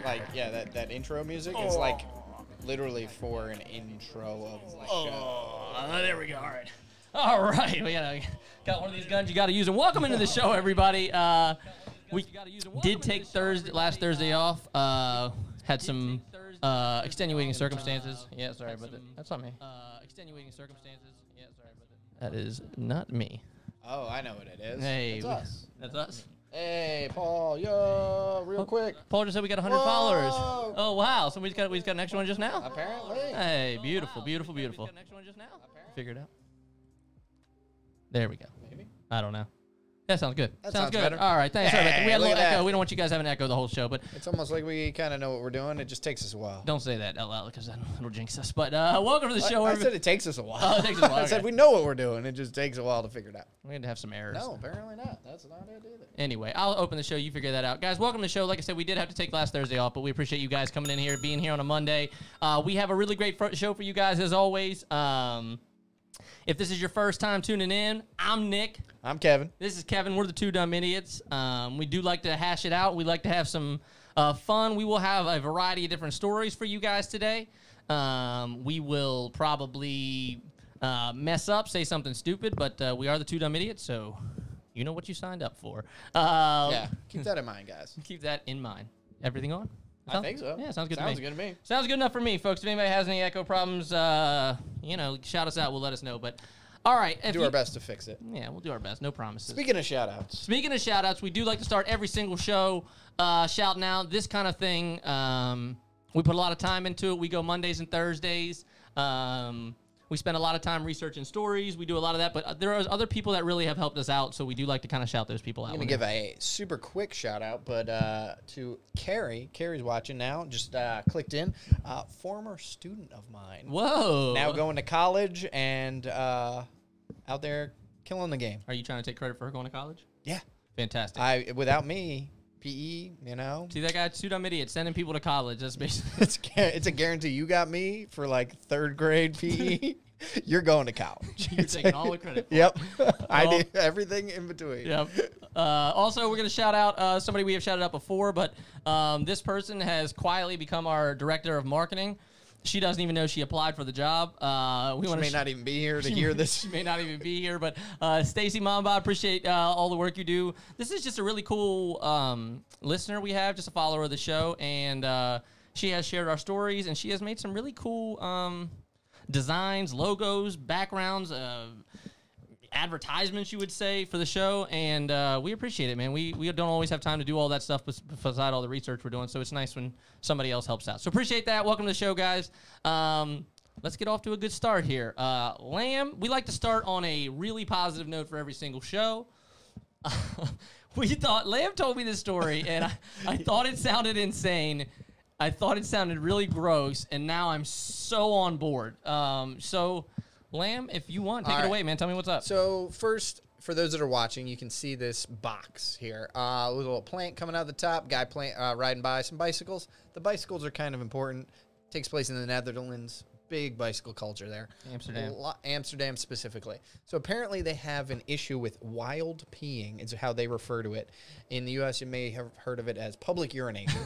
like, yeah, that intro music is like literally for an intro of the show. There we go. All right. We got one of these guns. You got to use them. Welcome into the show, everybody. We did take last Thursday off. Had some extenuating circumstances. Yeah, sorry about that. That's not me. Extenuating circumstances. Yeah, sorry about that. That is not me. Oh, I know what it is. Hey, that's us. That's us. Hey, Paul, yo, real quick. Paul just said we got 100 followers. Oh, wow. So we just got an extra one just now? Apparently. Hey, beautiful, beautiful, beautiful. Figure it out. There we go. Maybe. I don't know. That sounds good. That sounds good. Better. All right, thanks. Hey, we had a little echo. that. We don't want you guys having echo the whole show, but It's almost like we kind of know what we're doing. It just takes us a while. don't say that out loud because it'll jinx us. But welcome to the show. I said it takes us a while. Oh, it takes us a while. I said Okay. we know what we're doing. It just takes a while to figure it out. We're going to have some errors. No, apparently not. That's not it either. Anyway, I'll open the show. You figure that out. Guys, welcome to the show. Like I said, we did have to take last Thursday off, but we appreciate you guys coming in here, being here on a Monday. We have a really great show for you guys, as always. If this is your first time tuning in, I'm Nick. I'm Kevin. This is Kevin. We're the Two Dumb Idiots. We do like to hash it out. We like to have some fun. We will have a variety of different stories for you guys today. We will probably mess up, say something stupid, but we are the Two Dumb Idiots, so you know what you signed up for. Yeah, keep that in mind, guys. Keep that in mind. Everything on? I think so. Yeah, sounds good to me. Sounds good to me. Sounds good enough for me, folks. If anybody has any echo problems, shout us out. We'll let us know. But all right, Do our best to fix it. Yeah, we'll do our best. No promises. Speaking of shout-outs. Speaking of shout-outs, we do like to start every single show shouting out this kind of thing. We put a lot of time into it. We go Mondays and Thursdays. We spend a lot of time researching stories. We do a lot of that, but there are other people that really have helped us out, so we do like to kind of shout those people out. I'm going to give a super quick shout-out, but to Carrie. Carrie's watching now. Just clicked in. Former student of mine. Whoa. Now going to college and out there killing the game. Are you trying to take credit for her going to college? Yeah. Fantastic. Without me, PE, you know. See that guy, Two Dumb Idiots, sending people to college. That's basically It's a guarantee. You got me for like third grade PE. You're going to college. You're taking all the credit for Yep. I did everything in between. Yep. Also, we're going to shout out somebody we have shouted out before, but this person has quietly become our director of marketing. She doesn't even know she applied for the job. She may not even be here to hear this. She may not even be here, but Stacy Mamba, appreciate all the work you do. This is just a really cool listener we have, just a follower of the show, and she has shared our stories, and she has made some really cool designs, logos, backgrounds, advertisements, you would say, for the show, and we appreciate it, man. We don't always have time to do all that stuff beside all the research we're doing, so it's nice when somebody else helps out. So appreciate that. Welcome to the show, guys. Let's get off to a good start here. Lamb, we like to start on a really positive note for every single show. Lamb told me this story, and I thought it sounded insane. I thought it sounded really gross, and now I'm so on board. So, Lamb, if you want, take it away, man. Tell me what's up. So, first, for those that are watching, you can see this box here. A little plant coming out the top, guy riding by, some bicycles. The bicycles are kind of important. Takes place in the Netherlands. Big bicycle culture there. Amsterdam specifically. So apparently they have an issue with wild peeing, is how they refer to it. In the U.S., you may have heard of it as public urination.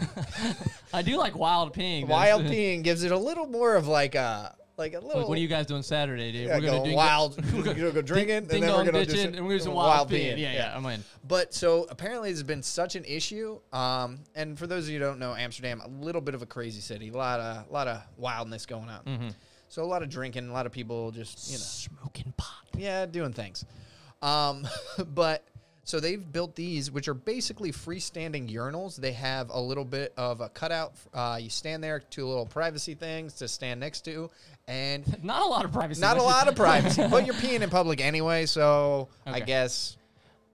I do like wild peeing. Wild peeing gives it a little more of like a little. Like, what are you guys doing Saturday, dude? Yeah, we're gonna do wild. We're gonna go drinking, and then we're gonna do some wild peeing. Yeah, I'm in. But so apparently there's been such an issue. And for those of you who don't know, Amsterdam, a little bit of a crazy city, a lot of wildness going on. Mm-hmm. So a lot of drinking, a lot of people just smoking pot. Yeah, doing things. But so they've built these, which are basically freestanding urinals. They have a little bit of a cutout. You stand there, two little privacy things to stand next to, and not a lot of privacy. Not a lot of privacy, but you're peeing in public anyway, so okay. I guess.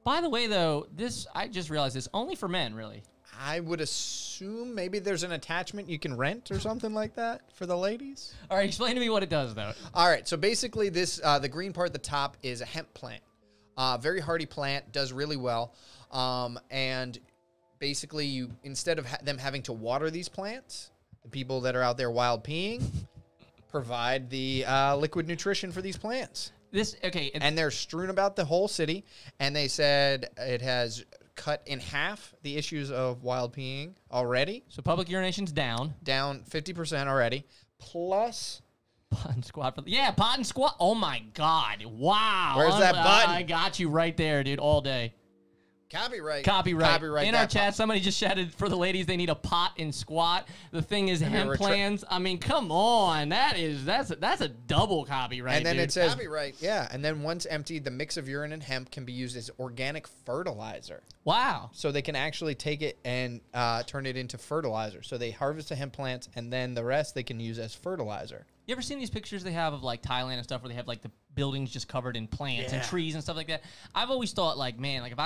By the way, though, I just realized this only for men, really. I would assume maybe there's an attachment you can rent or something like that for the ladies. All right, explain to me what it does, though. All right, so basically this, the green part at the top is a hemp plant. Very hardy plant, does really well. And basically, instead of them having to water these plants, the people that are out there wild peeing provide the liquid nutrition for these plants. And they're strewn about the whole city, and they said it has cut in half the issues of wild peeing already. So public urination's down. Down 50% already. Plus... Pot and squat. Pot and squat. Oh, my God. Wow. Where's that button? I got you right there, dude, all day. Copyright. In our chat, somebody just shouted for the ladies they need a pot and squat. The thing is hemp plans. I mean, come on. That's a double copyright. And then dude. it says copyright. Yeah. And then once emptied, the mix of urine and hemp can be used as organic fertilizer. Wow. So they can actually take it and turn it into fertilizer. So they harvest the hemp plants, and then the rest they can use as fertilizer. You ever seen these pictures they have of like Thailand and stuff where they have like the buildings just covered in plants and trees and stuff like that? I've always thought like, man, like if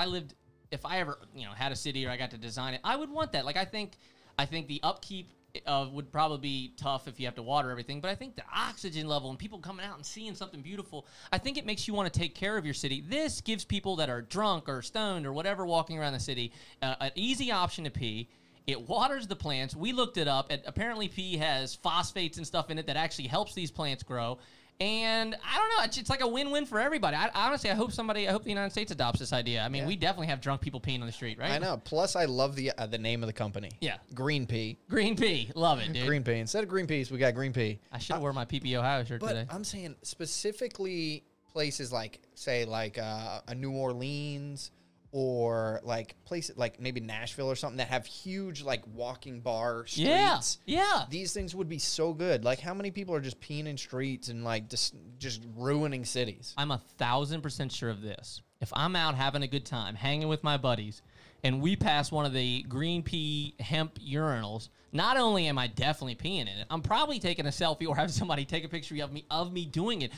I ever, had a city or I got to design it, I would want that. Like, I think the upkeep would probably be tough if you have to water everything, but I think the oxygen level and people coming out and seeing something beautiful, I think it makes you want to take care of your city. This gives people that are drunk or stoned or whatever walking around the city an easy option to pee. It waters the plants. We looked it up. Apparently, pee has phosphates and stuff in it that actually helps these plants grow. And I don't know, it's like a win-win for everybody. Honestly, I hope the United States adopts this idea. I mean, we definitely have drunk people peeing on the street, right? I know. Plus, I love the name of the company. Yeah. Green Pea. Green Pea. Love it, dude. Green Pea. Instead of Green Peas, we got Green Pea. I should have worn my PP Ohio shirt today. But I'm saying specifically places like, say, like a New Orleans or like places like maybe Nashville or something that have huge like walking bar streets. Yeah. These things would be so good. Like how many people are just peeing in streets and like just ruining cities? I'm 1,000% sure of this. If I'm out having a good time, hanging with my buddies, and we pass one of the green pea hemp urinals, not only am I definitely peeing in it, I'm probably taking a selfie or having somebody take a picture of me doing it.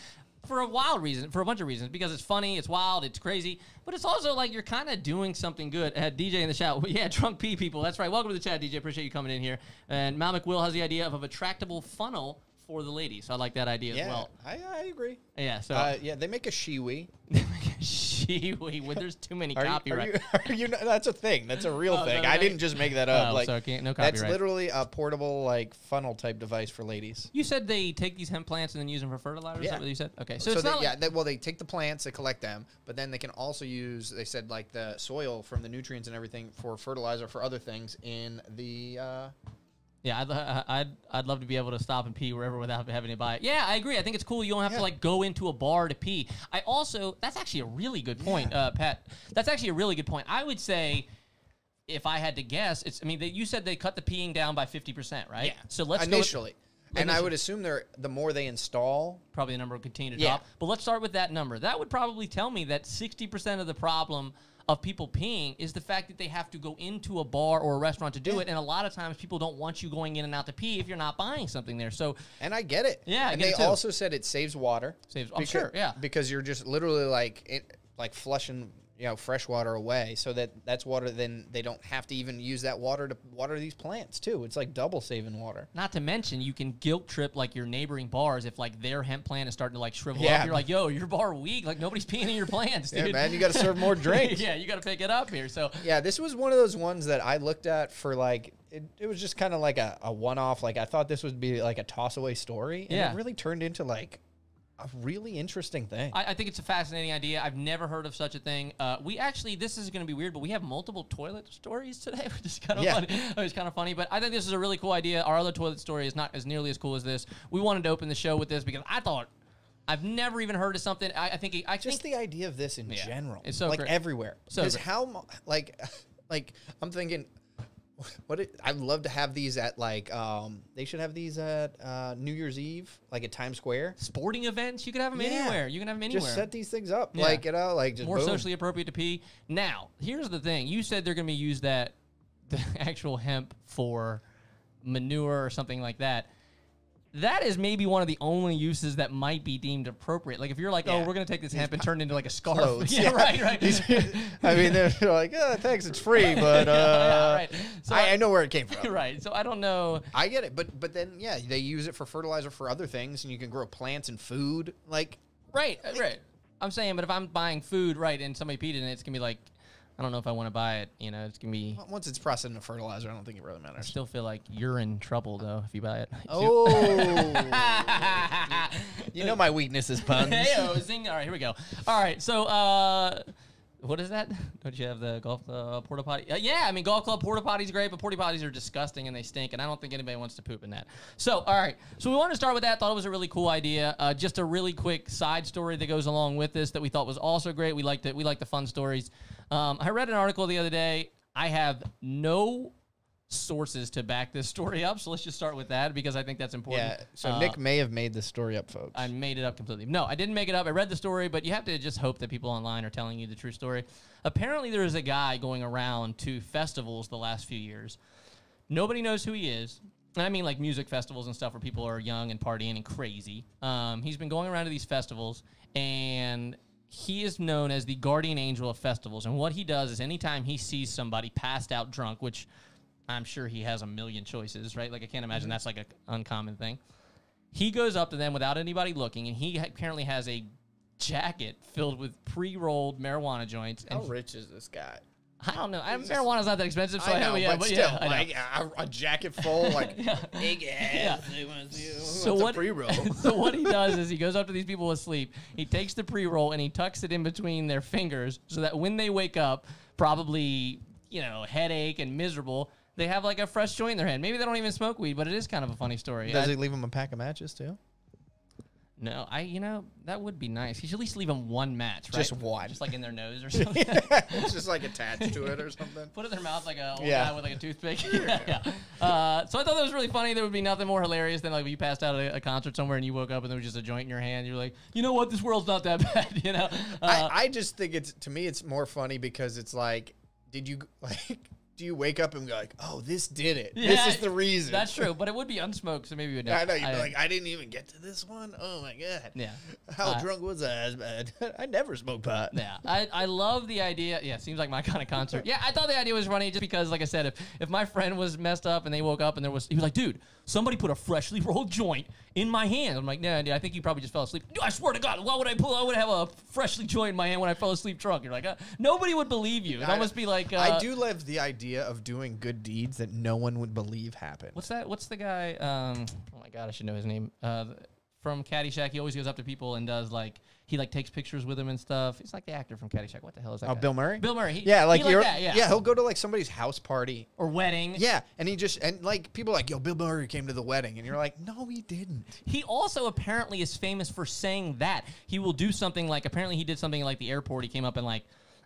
For a bunch of reasons, because it's funny, it's wild, it's crazy, but it's also like you're kind of doing something good. DJ in the chat, yeah, drunk pee people, that's right. Welcome to the chat, DJ. Appreciate you coming in here. And Mal McWill has the idea of a retractable funnel for the ladies, so I like that idea as well. I agree. Yeah, so they make a shiwi. There's too many copyright. That's a thing. That's a real thing. I didn't just make that up. So no copyright. That's literally a portable like funnel type device for ladies. You said they take these hemp plants and then use them for fertilizer. Is that what you said? Okay, so it's they, not they take the plants, they collect them, but then they can also use. They said like the soil from the nutrients and everything for fertilizer for other things in the. Yeah, I'd love to be able to stop and pee wherever without having to buy it. Yeah, I agree. I think it's cool. You don't have to like go into a bar to pee. That's actually a really good point, Pat. That's actually a really good point. I would say, if I had to guess, you said they cut the peeing down by 50%, right? Yeah. So let's initially. And I would assume the more they install, probably the number will continue to drop. But let's start with that number. That would probably tell me that 60% of the problem of people peeing is the fact that they have to go into a bar or a restaurant to do it, and a lot of times people don't want you going in and out to pee if you're not buying something there. So, and I get it. Yeah, and they also said it saves water. Sure, yeah, because you're just literally like flushing fresh water away, so that's water. Then they don't have to even use that water to water these plants too. It's like double saving water. Not to mention, you can guilt trip like your neighboring bars if like their hemp plant is starting to like shrivel up. You're like, yo, your bar weak. Like nobody's peeing in your plants, dude. Yeah, man, you got to serve more drinks. Yeah, you got to pick it up here. So yeah, this was one of those ones that I looked at for like it was just kind of like a one-off. Like I thought this would be like a toss-away story, and it really turned into like a really interesting thing. I think it's a fascinating idea. I've never heard of such a thing. This is going to be weird, but we have multiple toilet stories today, which is kind of funny. It's kind of funny, but I think this is a really cool idea. Our other toilet story is not as nearly as cool as this. We wanted to open the show with this because I've never even heard of something. I think the idea of this in general. It's so like great. Everywhere. So because like I'm thinking, I'd love to have these at like they should have these at New Year's Eve, like at Times Square. Sporting events, you could have them anywhere. You can have them anywhere. Just set these things up, like just more boom. Socially appropriate to pee. Now, here's the thing: you said they're going to use the actual hemp for manure or something like that. That is maybe one of the only uses that might be deemed appropriate. Like if you're like, oh, we're going to take this hemp and turn it into like a scarf. Right. I mean, they're like, thanks, it's free, but right. So I know where it came from. Right. So I don't know. I get it, but then they use it for fertilizer for other things, and you can grow plants and food. Like right. I'm saying, but if I'm buying food, and somebody peed in it, it's gonna be like, I don't know if I want to buy it. It's going to be... Once it's processed into fertilizer, I don't think it really matters. I still feel like you're in trouble, though, if you buy it. Oh. You know my weakness is puns. Hey-o, zing. All right, here we go. All right, so What is that? Don't you have the golf porta potty? Yeah, I mean, golf club porta potties are great, but porta potties are disgusting and they stink, and I don't think anybody wants to poop in that. So, all right. So we want to start with that. Thought it was a really cool idea. Just a really quick side story that goes along with this that we thought was also great. We liked it. We like the fun stories. I read an article the other day. I have no sources to back this story up, so let's just start with that because I think that's important. Yeah, so Nick may have made this story up, folks. I made it up completely. No, I didn't make it up. I read the story, but you have to just hope that people online are telling you the true story. Apparently, there is a guy going around to festivals the last few years. Nobody knows who he is. And I mean like music festivals and stuff where people are young and partying and crazy. He's been going around to these festivals, and he is known as the guardian angel of festivals. And what he does is anytime he sees somebody passed out drunk, which I'm sure he has a million choices, right? Like, I can't imagine that's like an uncommon thing. He goes up to them without anybody looking, and he apparently has a jacket filled with pre-rolled marijuana joints. How rich is this guy? I don't know. Marijuana's not that expensive, so I know, but still, yeah, like a jacket full, like big ass. So what pre-roll? So what he does is he goes up to these people asleep. He takes the pre-roll and he tucks it in between their fingers, so that when they wake up, probably headache and miserable, they have like a fresh joint in their hand. Maybe they don't even smoke weed, but it is kind of a funny story. Does he leave them a pack of matches too? No, that would be nice. He should at least leave them one match, right? Just one. Just like in their nose or something. It's just like attached to it or something. Put it in their mouth like a old guy with like a toothpick. Yeah. So I thought that was really funny. There would be nothing more hilarious than like if you passed out at a concert somewhere and you woke up and there was just a joint in your hand. You're like, you know what? This world's not that bad, I just think to me, it's more funny because it's like, do you wake up and be like, oh, this did it? Yeah, this is the reason. That's true, but it would be unsmoked, so maybe you would know. I know. You'd be like, I didn't even get to this one? Oh, my God. Yeah. How drunk was I? I never smoked pot. Yeah. I love the idea. Yeah, seems like my kind of concert. Yeah, I thought the idea was funny just because, like I said, if my friend was messed up and they woke up and he was like, dude, somebody put a freshly rolled joint in my hand. I'm like, nah, dude, I think you probably just fell asleep. Dude, I swear to God, why would I have a freshly joint in my hand when I fell asleep drunk? You're like, nobody would believe you. It'd almost be like... I do love the idea of doing good deeds that no one would believe happened. What's that? What's the guy? Oh my God, I should know his name. From Caddyshack, he always goes up to people and does he takes pictures with them and stuff. He's like the actor from Caddyshack. What the hell is that? Oh, guy? Bill Murray. Bill Murray. Yeah, he'll go to like somebody's house party or wedding. Yeah, and people are like, yo, Bill Murray came to the wedding, and you're like, no, he didn't. He also apparently is famous for saying that he will do something like. Apparently, he did something like the airport. He came up and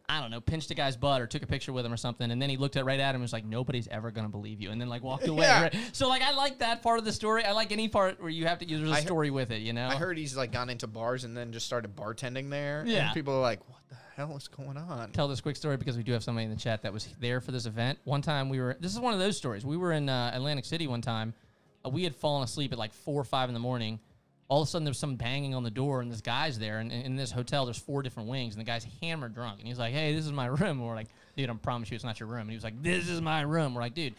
I don't know, pinched a guy's butt or took a picture with him or something, and then he looked right at him and was like, nobody's ever going to believe you, and then walked away. Yeah. Right? So I like that part of the story. I like any part where you have to use a story with it, I heard he's gone into bars and then just started bartending there. Yeah. And people are like, what the hell is going on? Tell this quick story because we do have somebody in the chat that was there for this event. One time this is one of those stories. We were in Atlantic City one time. We had fallen asleep at 4 or 5 in the morning. All of a sudden, there's some banging on the door, and this guy's there. And in this hotel, there's 4 different wings, and the guy's hammered drunk. And he's like, hey, this is my room. And we're like, dude, I promise you it's not your room. And he was like, this is my room. We're like, dude,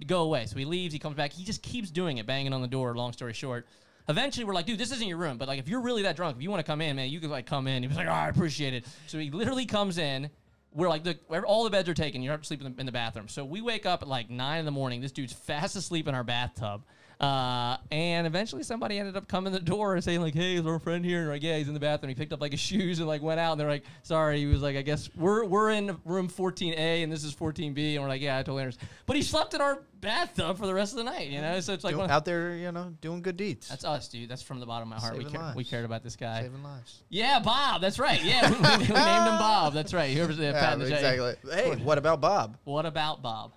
go away. So he leaves. He comes back. He just keeps doing it, banging on the door, long story short. Eventually, we're like, dude, this isn't your room. But if you're really that drunk, if you want to come in, man, you can come in. He was like, oh, I appreciate it. So he literally comes in. We're like, look, all the beds are taken. You're up to sleep in the bathroom. So we wake up at 9 in the morning. This dude's fast asleep in our bathtub. And eventually somebody ended up coming to the door and saying hey, is our friend here? And we're like, yeah, he's in the bathroom. He picked up his shoes and went out. And they're like, sorry. He was like, I guess we're in room 14A and this is 14B. And we're like, yeah, I totally understand. But he slept in our bathtub for the rest of the night. So it's out there, doing good deeds. That's us, dude. That's from the bottom of my heart. We cared about this guy. Saving lives. Yeah, Bob. That's right. Yeah, we named him Bob. That's right. Whoever's the exactly. Hey, what about Bob? What about Bob?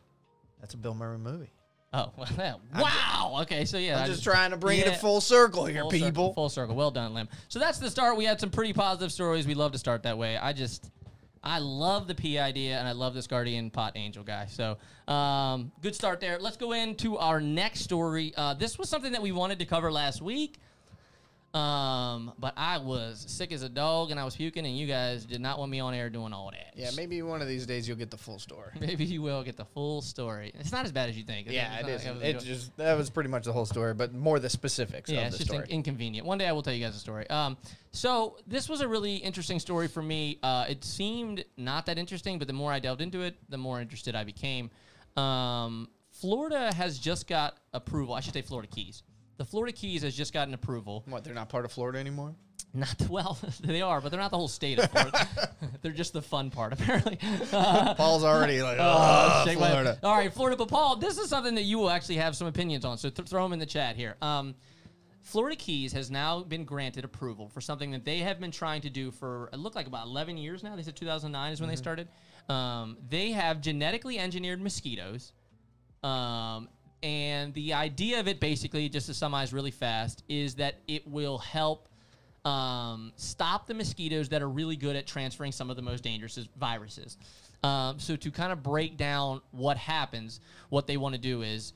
That's a Bill Murray movie. Oh, well, wow. Okay, so yeah. I'm just trying to bring it full circle here, people. Full circle. Well done, Lim. So that's the start. We had some pretty positive stories. We love to start that way. I love the P idea, and I love this guardian pot angel guy. So good start there. Let's go into our next story. This was something that we wanted to cover last week. But I was sick as a dog and I was puking and you guys did not want me on air doing all that. Yeah, maybe one of these days you'll get the full story. Maybe you will get the full story. It's not as bad as you think. Yeah, it is. That was pretty much the whole story, but more the specifics of the story. Yeah, it's just inconvenient. One day I will tell you guys a story. So this was a really interesting story for me. It seemed not that interesting, but the more I delved into it, the more interested I became. Florida has just got approval. I should say Florida Keys. The Florida Keys has just gotten approval. What, they're not part of Florida anymore? Not well, they are, but they're not the whole state of Florida. They're just the fun part, apparently. Paul's already like, Florida. All right, Florida. But Paul, this is something that you will actually have some opinions on, so throw them in the chat here. Florida Keys has now been granted approval for something that they have been trying to do for, it looked like about 11 years now. They said 2009 is when they started. They have genetically engineered mosquitoes. And the idea of it, basically, just to summarize really fast, is that it will help stop the mosquitoes that are really good at transferring some of the most dangerous viruses. So to kind of break down what happens, what they want to do is,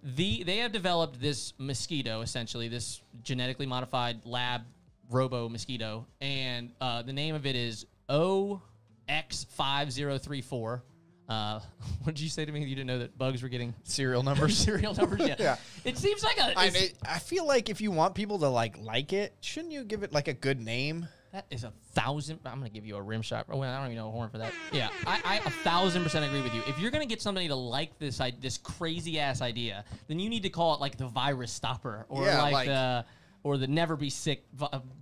they have developed this mosquito, essentially, this genetically modified lab robo mosquito, and the name of it is OX5034. What did you say to me? You didn't know that bugs were getting serial numbers? Serial numbers, yeah. Yeah. It seems like I feel like if you want people to like it, shouldn't you give it like a good name? That is 1,000. I'm going to give you a rim shot. Well, I don't even know a horn for that. Yeah, I 1,000% agree with you. If you're going to get somebody to like this crazy ass idea, then you need to call it like the virus stopper or or the never be sick,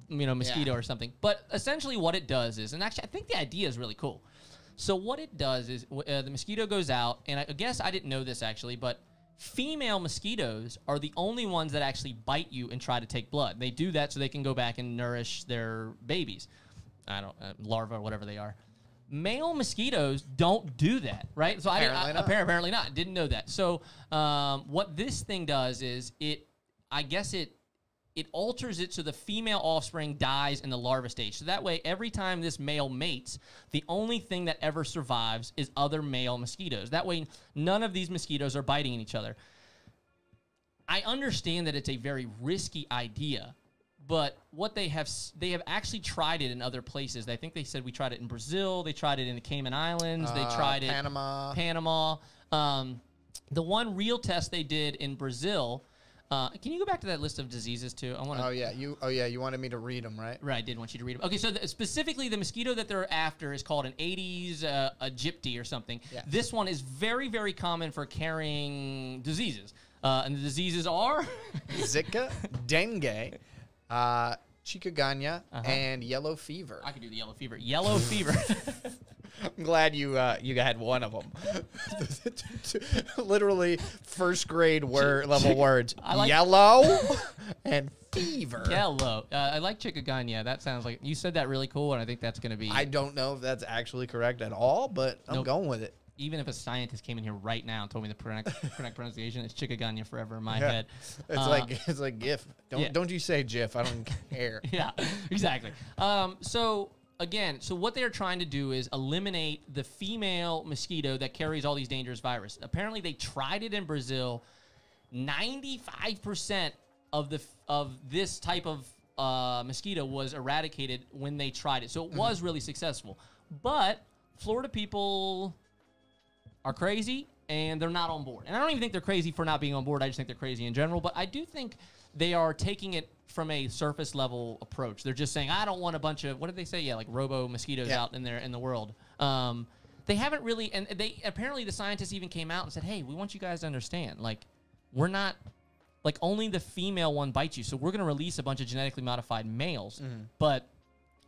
mosquito or something. But essentially, what it does is, and actually, I think the idea is really cool. So what it does is the mosquito goes out, and I guess I didn't know this actually, but female mosquitoes are the only ones that actually bite you and try to take blood. They do that so they can go back and nourish their babies. Larvae or whatever they are. Male mosquitoes don't do that, right? So apparently not. Didn't know that. So what this thing does is it alters it so the female offspring dies in the larva stage. So that way, every time this male mates, the only thing that ever survives is other male mosquitoes. That way, none of these mosquitoes are biting each other. I understand that it's a very risky idea, but what they have actually tried it in other places. I think they said we tried it in Brazil. They tried it in the Cayman Islands. They tried it Panama. The one real test they did in Brazil. Can you go back to that list of diseases too? I want to. You wanted me to read them, right? Right, I did want you to read them. Okay, so specifically the mosquito that they're after is called an Aedes aegypti or something. Yes. This one is very, very common for carrying diseases, and the diseases are Zika, dengue, chikungunya, and yellow fever. I could do the yellow fever. Yellow fever. I'm glad you had one of them. Literally first grade level words. Yellow and fever. Yellow. I like chikungunya. That sounds like you said that really cool, and I think that's going to be. I don't know if that's actually correct at all, but I'm going with it. Even if a scientist came in here right now and told me the correct pronunciation, it's chikungunya forever in my head. It's like GIF. Don't you say GIF? I don't care. Yeah, exactly. So what they're trying to do is eliminate the female mosquito that carries all these dangerous viruses. Apparently, they tried it in Brazil. 95% of this type of mosquito was eradicated when they tried it. So it was really successful. But Florida people are crazy, and they're not on board. And I don't even think they're crazy for not being on board. I just think they're crazy in general. But I do think they are taking it from a surface level approach. They're just saying, I don't want a bunch of, what did they say? Yeah, like robo mosquitoes out in the world. They haven't really, and they apparently the scientists even came out and said, hey, we want you guys to understand, like, we're not, like, only the female one bites you. So we're going to release a bunch of genetically modified males, but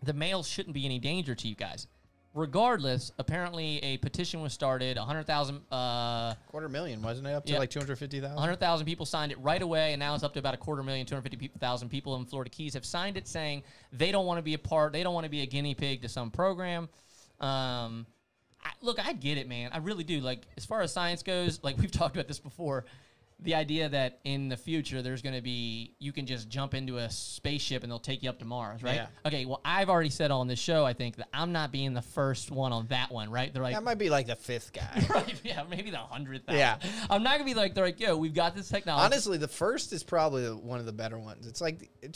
the males shouldn't be any danger to you guys. Regardless, apparently a petition was started, 100,000... 250,000, wasn't it? Up to like 250,000? 100,000 people signed it right away, and now it's up to about 250,000, 250,000 people in Florida Keys have signed it saying they don't want to be a part, they don't want to be a guinea pig to some program. Look, I get it, man. I really do. Like, as far as science goes, like we've talked about this before, the idea that in the future there's going to be, you can just jump into a spaceship and they'll take you up to Mars, right? Yeah. Okay, well, I've already said on this show, I think, that I'm not being the first one on that one, right? They're like, that might be like the 5th guy. Right, yeah, maybe the 100th. Yeah. I'm not going to be like, they're like, yo, we've got this technology. Honestly, the first is probably one of the better ones. It's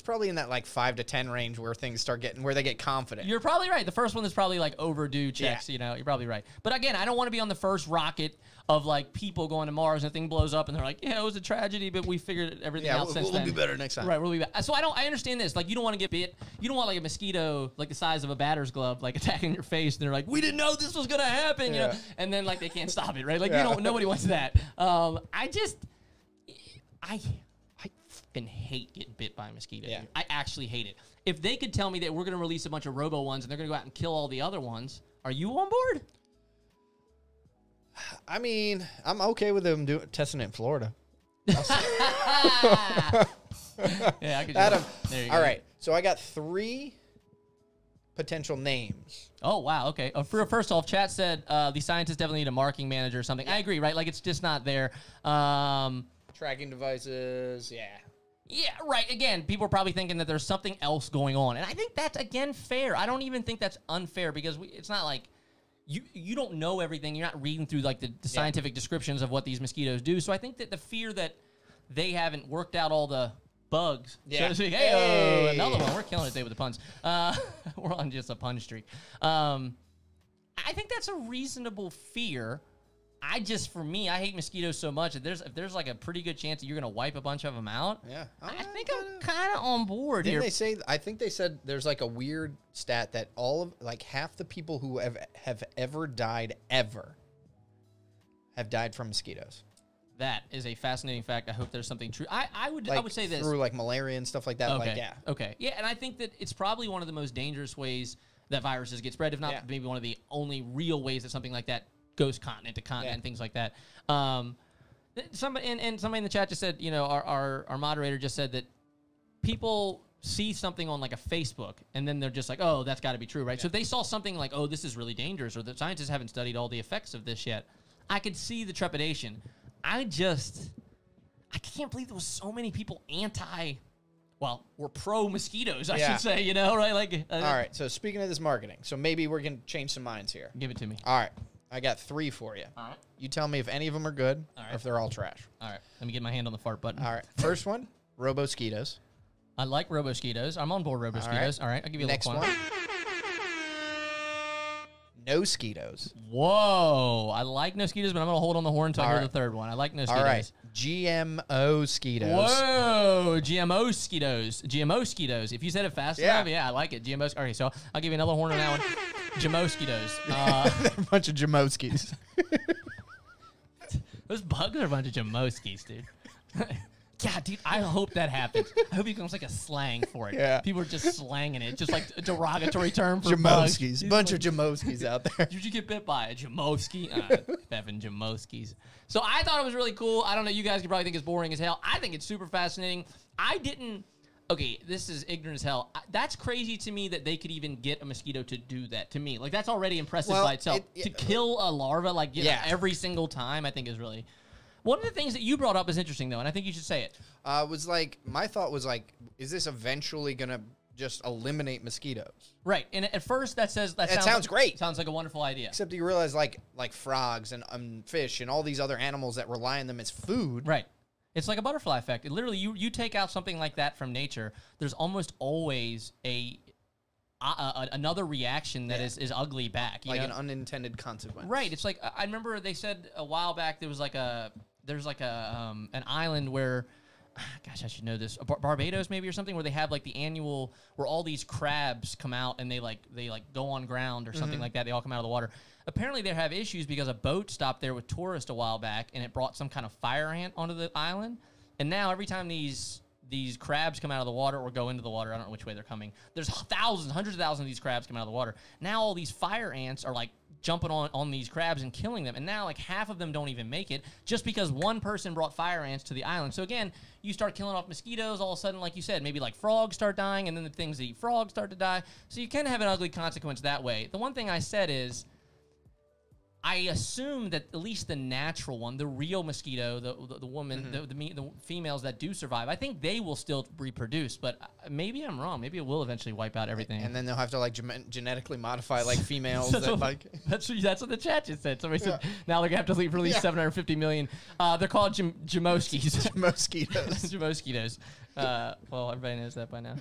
probably in that like 5 to 10 range where things start getting, where they get confident. You're probably right. The first one is probably like overdue checks, you know, you're probably right. But again, I don't want to be on the first rocket of like people going to Mars and the thing blows up and they're like, yeah, it was a tragedy, but we figured everything out since then. We'll be better next time. Right, we'll be better. So I understand this. Like, you don't want to get bit. You don't want like a mosquito like the size of a batter's glove like attacking your face and they're like, we didn't know this was gonna happen, you know, and then like they can't stop it, right? Like nobody wants that. fucking hate getting bit by a mosquito. Yeah. Dude. I actually hate it. If they could tell me that we're going to release a bunch of robo ones and they're going to go out and kill all the other ones, are you on board? I mean, I'm okay with them testing it in Florida. Yeah, I could. Adam, there you all go. right. So I got 3 potential names. Oh, wow. Okay. First off, chat said the scientists definitely need a marking manager or something. I agree, right? Like, it's just not there. Tracking devices, yeah. Yeah, right. Again, people are probably thinking that there's something else going on. And I think that's, again, fair. I don't even think that's unfair because it's not like you don't know everything. You're not reading through, like, the scientific descriptions of what these mosquitoes do. So I think that the fear that they haven't worked out all the bugs. Yeah. So to speak, hey, another one. We're killing it today with the puns. We're on just a pun streak. I think that's a reasonable fear. For me, I hate mosquitoes so much. If there's like a pretty good chance that you're going to wipe a bunch of them out, Yeah. I think I'm kind of on board here. I think they said there's like a weird stat that half the people who have ever died have died from mosquitoes. That is a fascinating fact. I hope there's something true. I would say this. Through like malaria and stuff like that. Okay. Like, yeah. Okay. Yeah, and I think that it's probably one of the most dangerous ways that viruses get spread, if not maybe one of the only real ways that something like that goes continent to continent and things like that. Somebody in the chat just said, our moderator just said that people see something on like a Facebook and then they're just like, oh, that's got to be true, right? So if they saw something like, oh, this is really dangerous, or the scientists haven't studied all the effects of this yet, I could see the trepidation. I can't believe there was so many people we're pro mosquitoes, I should say, right? Like, all right. So speaking of this marketing, so maybe we're going to change some minds here. Give it to me. All right. I got 3 for you. All right. You tell me if any of them are good or if they're all trash. All right. Let me get my hand on the fart button. All right. First one, Robosquitos. I like Robosquitos. I'm on board Robosquitos. All right. I'll give you a Next little one. No Skeetos. Whoa. I like no Skeetos, but I'm going to hold on the horn until I hear the third one. I like no Skeetos. All right. GMO Mosquitos. Whoa. GMO Mosquitos. GMO Mosquitos. If you said it fast enough, I like it. GMO. Okay, so I'll give you another horn on that one. GMO Mosquitos. They're a bunch of Jamoskis. Those bugs are a bunch of Jamoskis, dude. Yeah, dude, I hope that happens. I hope it becomes like a slang for it. Yeah. People are just slanging it. Just like a derogatory term for Jamoskis. bugs. Bunch of Jamoskis out there. Did you get bit by a Jamoski? Effing Jamoskis. So I thought it was really cool. I don't know. You guys could probably think it's boring as hell. I think it's super fascinating. Okay, this is ignorant as hell. That's crazy to me that they could even get a mosquito to do that to me. Like, that's already impressive by itself. To kill a larva, every single time, I think is really... One of the things that you brought up is interesting, though, and I think you should say it. Was like, my thought was like, is this eventually going to just eliminate mosquitoes? Right, and at first that sounds great. Sounds like a wonderful idea. Except you realize like frogs and fish and all these other animals that rely on them as food. Right. It's like a butterfly effect. It literally, you take out something like that from nature, there's almost always another reaction that is ugly back. Like an unintended consequence. Right. It's like, I remember they said a while back there's an island where, gosh, I should know this, Barbados maybe or something, where they have like the annual, where all these crabs come out and they go on ground or something like that. They all come out of the water. Apparently they have issues because a boat stopped there with tourists a while back and it brought some kind of fire ant onto the island. And now every time these crabs come out of the water or go into the water, I don't know which way they're coming, there's hundreds of thousands of these crabs come out of the water. Now all these fire ants are like jumping on these crabs and killing them. And now like half of them don't even make it just because one person brought fire ants to the island. So again, you start killing off mosquitoes, all of a sudden, like you said, maybe like frogs start dying, and then the things that eat frogs start to die. So you can have an ugly consequence that way. The one thing I said is, I assume that at least the natural one, the real mosquito, the woman, the females that do survive, I think they will still reproduce. But maybe I'm wrong. Maybe it will eventually wipe out everything. And then they'll have to like genetically modify like females. That's what the chat just said. Somebody said now they're gonna have to release 750 million. They're called Jamoskis. Mosquitoes. Mosquitoes. Well, everybody knows that by now.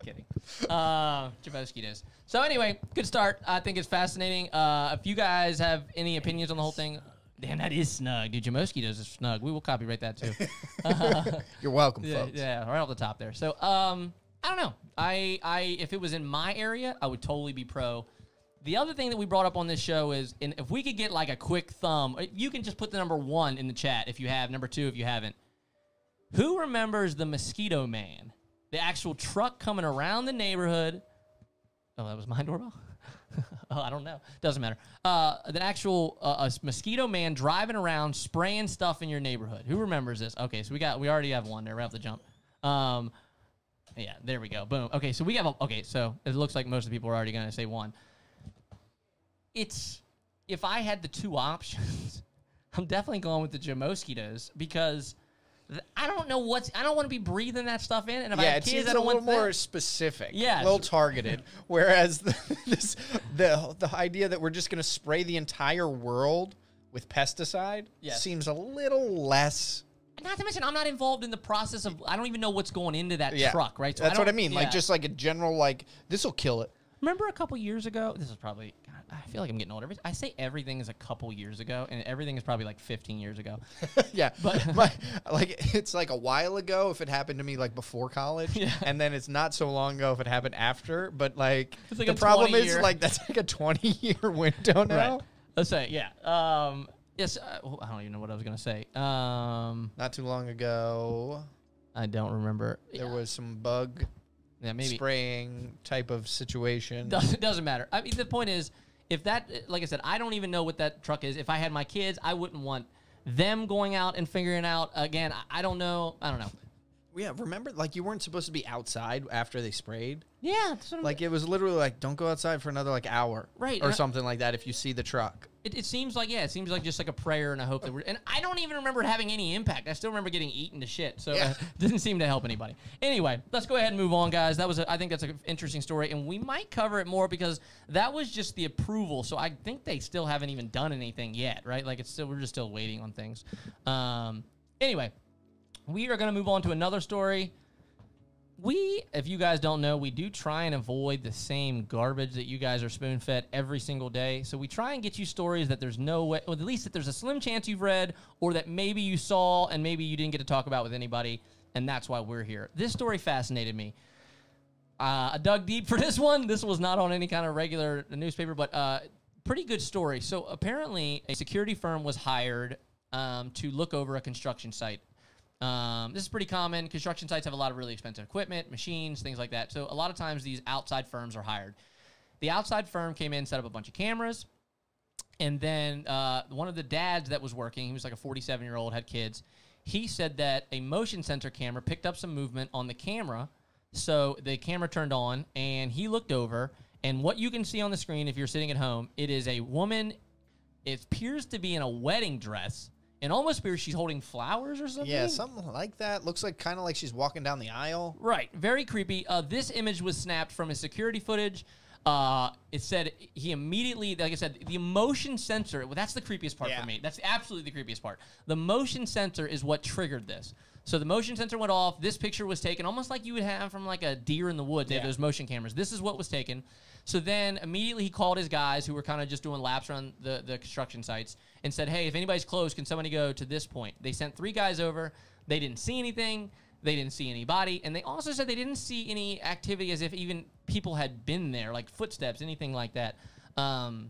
Kidding. Mosquitos. So anyway, good start. I think it's fascinating. If you guys have any opinions on the whole thing, damn, that is snug, dude. Mosquitos is snug. We will copyright that too. You're welcome, folks. Yeah, right off the top there. So I don't know. I if it was in my area, I would totally be pro. The other thing that we brought up on this show is, if we could get like a quick thumb, you can just put the number 1 in the chat if you have, number 2 if you haven't. Who remembers the Mosquito Man? The actual truck coming around the neighborhood. Oh, that was my doorbell? Oh, I don't know. Doesn't matter. The actual Mosquito Man driving around spraying stuff in your neighborhood. Who remembers this? Okay, so we already have one there right off the jump. Yeah, there we go. Boom. Okay, so we have so it looks like most of the people are already going to say one. If I had the two options, I'm definitely going with the GMOsquitos because I don't know I don't want to be breathing that stuff in. And if I have kids, I don't want a little more specific. Yeah. A little targeted. Whereas the idea that we're just going to spray the entire world with pesticide seems a little less. Not to mention, I'm not involved in the process of, I don't even know what's going into that truck, right? So that's what I mean. Like, just like a general, like, this will kill it. Remember a couple years ago? This is probably, God, I feel like I'm getting older. I say everything is a couple years ago, and everything is probably like 15 years ago. Yeah. But like, it's like a while ago if it happened to me like before college, and then it's not so long ago if it happened after. But like the problem is like that's like a 20-year window now. Right. Let's say, yes, I don't even know what I was going to say. Not too long ago. I don't remember. There was some bug maybe spraying type of situation. Doesn't matter. I mean, the point is, if that, like I said, I don't even know what that truck is. If I had my kids, I wouldn't want them going out and figuring out. Again, I don't know. Yeah, remember, like, you weren't supposed to be outside after they sprayed? Yeah. Like, it was literally like, don't go outside for another, like, hour. Right. Or something like that if you see the truck. It seems like, it seems like just like a prayer and a hope that and I don't even remember having any impact. I still remember getting eaten to shit. So it didn't seem to help anybody. Anyway, let's go ahead and move on, guys. I think that's an interesting story, and we might cover it more because that was just the approval. So I think they still haven't even done anything yet, right? Like, we're just still waiting on things. Anyway, we are going to move on to another story. If you guys don't know, we do try and avoid the same garbage that you guys are spoon-fed every single day. So we try and get you stories that there's no way, or at least that there's a slim chance you've read, or that maybe you saw and maybe you didn't get to talk about with anybody, and that's why we're here. This story fascinated me. I dug deep for this one. This was not on any kind of regular newspaper, but pretty good story. So apparently a security firm was hired to look over a construction site. This is pretty common. Construction sites have a lot of really expensive equipment, machines, things like that. So a lot of times these outside firms are hired. The outside firm came in, set up a bunch of cameras, and then one of the dads that was working, he was like a 47-year-old, had kids, he said that a motion sensor camera picked up some movement on the camera, so the camera turned on, and he looked over, and what you can see on the screen if you're sitting at home, it is a woman, it appears to be in a wedding dress, and almost appears she's holding flowers or something. Yeah, something like that. Looks like kind of like she's walking down the aisle. Right. Very creepy. This image was snapped from his security footage. It said he immediately, like I said, the motion sensor, well, that's the creepiest part for me. That's absolutely the creepiest part. The motion sensor is what triggered this. So the motion sensor went off. This picture was taken almost like you would have from like a deer in the woods. They have those motion cameras. This is what was taken. So then immediately he called his guys who were kind of just doing laps around the construction sites and said, hey, if anybody's close, can somebody go to this point? They sent 3 guys over. They didn't see anything. They didn't see anybody. And they also said they didn't see any activity as if even people had been there, like footsteps, anything like that. I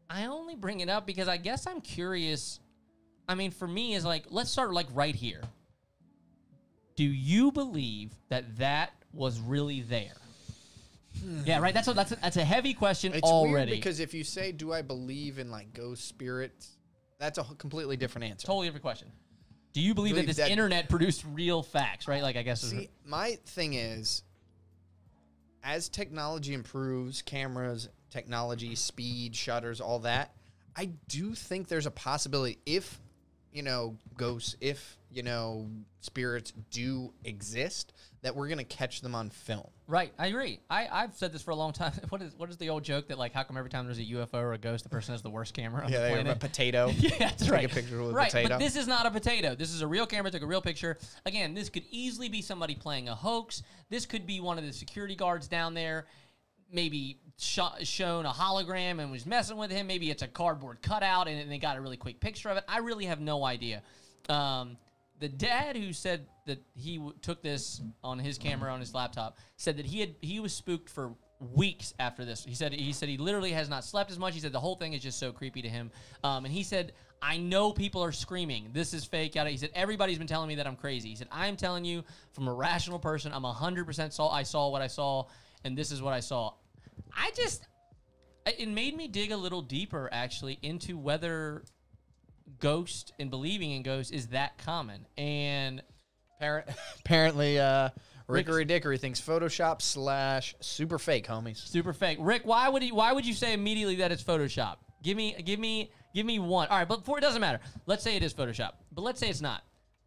only bring it up because I guess I'm curious. I mean, for me, is like, let's start like right here. Do you believe that that was really there? Yeah, right. That's a heavy question already. Weird because if you say, "Do I believe in like ghost spirits?" that's a completely different answer. Totally different question. Do you believe that this internet produced real facts? Right? Like, I guess. See, my thing is, as technology improves, cameras, technology, speed, shutters, all that, I do think there's a possibility if, ghosts, if, spirits do exist, that we're going to catch them on film. Right. I agree. I've said this for a long time. What is the old joke that, like, how come every time there's a UFO or a ghost, the person has the worst camera on the planet? Yeah, a potato. Yeah, that's right. Take a picture with a potato. But this is not a potato. This is a real camera. Took a real picture. Again, this could easily be somebody playing a hoax. This could be one of the security guards down there, maybe shown a hologram and was messing with him. Maybe it's a cardboard cutout and they got a really quick picture of it. I really have no idea. The dad who said that he took this on his camera on his laptop said that he was spooked for weeks after this. He said he literally has not slept as much. He said the whole thing is just so creepy to him. And he said, I know people are screaming, this is fake. He said, everybody's been telling me that I'm crazy. He said, I'm telling you from a rational person, I'm 100% I saw what I saw, and this is what I saw. It made me dig a little deeper, actually, into whether ghost and believing in ghosts is that common. And apparently, Rickery Dickory thinks Photoshop / super fake, homies. Super fake. Rick, why would you say immediately that it's Photoshop? Give me one. All right, but it doesn't matter. Let's say it is Photoshop, but let's say it's not.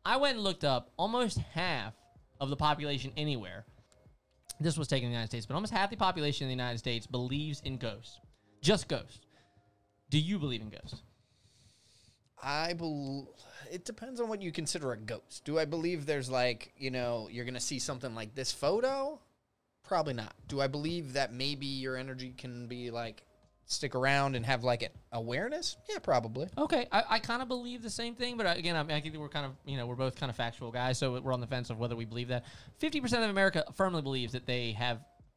I went and looked up almost half of the population anywhere. This was taken in the United States, but almost half the population in the United States believes in ghosts. Just ghosts. Do you believe in ghosts? It depends on what you consider a ghost. Do I believe there's like, you're going to see something like this photo? Probably not. Do I believe that maybe your energy can be like stick around and have like an awareness? Yeah, probably. Okay, I kind of believe the same thing, but again, I think we're kind of, we're both kind of factual guys, so we're on the fence of whether we believe that. 50% of America firmly believes that they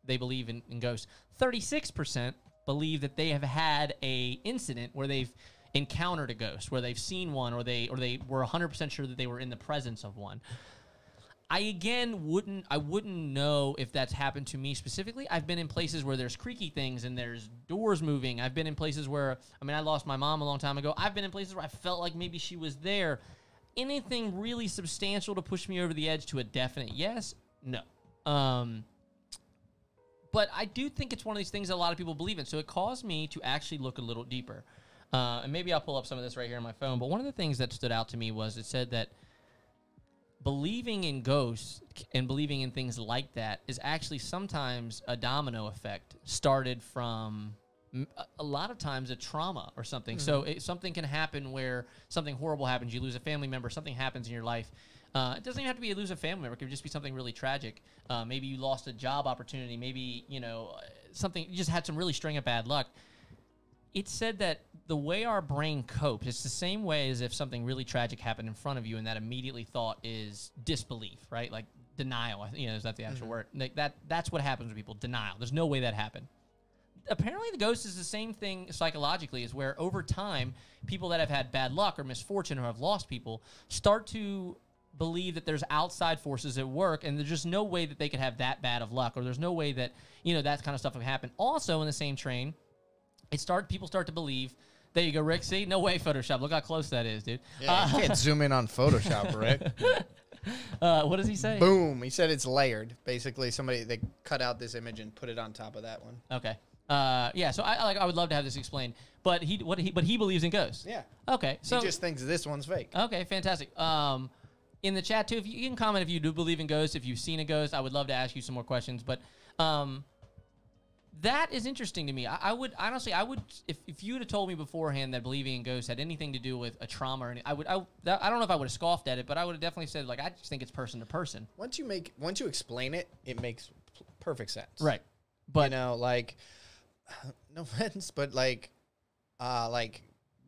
believe in ghosts. 36% believe that they have had a incident where they've encountered a ghost, where they've seen one, or they were 100% sure that they were in the presence of one. I wouldn't know if that's happened to me specifically. I've been in places where there's creaky things and there's doors moving. I've been in places where, I lost my mom a long time ago. I've been in places where I felt like maybe she was there. Anything really substantial to push me over the edge to a definite yes? No. But I do think it's one of these things that a lot of people believe in. So it caused me to actually look a little deeper. And maybe I'll pull up some of this right here on my phone. But one of the things that stood out to me was it said that believing in ghosts and believing in things like that is actually sometimes a domino effect started from a lot of times a trauma or something. Mm-hmm. So something can happen where something horrible happens. You lose a family member. Something happens in your life. It doesn't even have to be you lose a family member. It could just be something really tragic. Maybe you lost a job opportunity. Maybe, something, you just had some really string of bad luck. It said that the way our brain copes, it's the same way as if something really tragic happened in front of you, and that immediately thought is disbelief, right? Like denial. Is that the actual word? Like that's what happens with people. Denial. There's no way that happened. Apparently, the ghost is the same thing psychologically, is where over time, people that have had bad luck or misfortune or have lost people start to believe that there's outside forces at work, and there's just no way that they could have that bad of luck, or there's no way that that kind of stuff would happen. Also, in the same train, people start to believe. There you go, Rick. See, no way, Photoshop. Look how close that is, dude. Yeah, you can't zoom in on Photoshop, Rick. What does he say? Boom. He said it's layered. Basically, they cut out this image and put it on top of that one. Okay. Yeah. So I would love to have this explained, but he believes in ghosts. Yeah. Okay. So he just thinks this one's fake. Okay. Fantastic. In the chat too, if you can comment if you do believe in ghosts, if you've seen a ghost, I would love to ask you some more questions. But that is interesting to me. I would honestly, if you would have told me beforehand that believing in ghosts had anything to do with a trauma or anything, I don't know if I would have scoffed at it, but I would have definitely said, like, I just think it's person to person. Once you explain it, it makes perfect sense. Right. But like, no offense, but like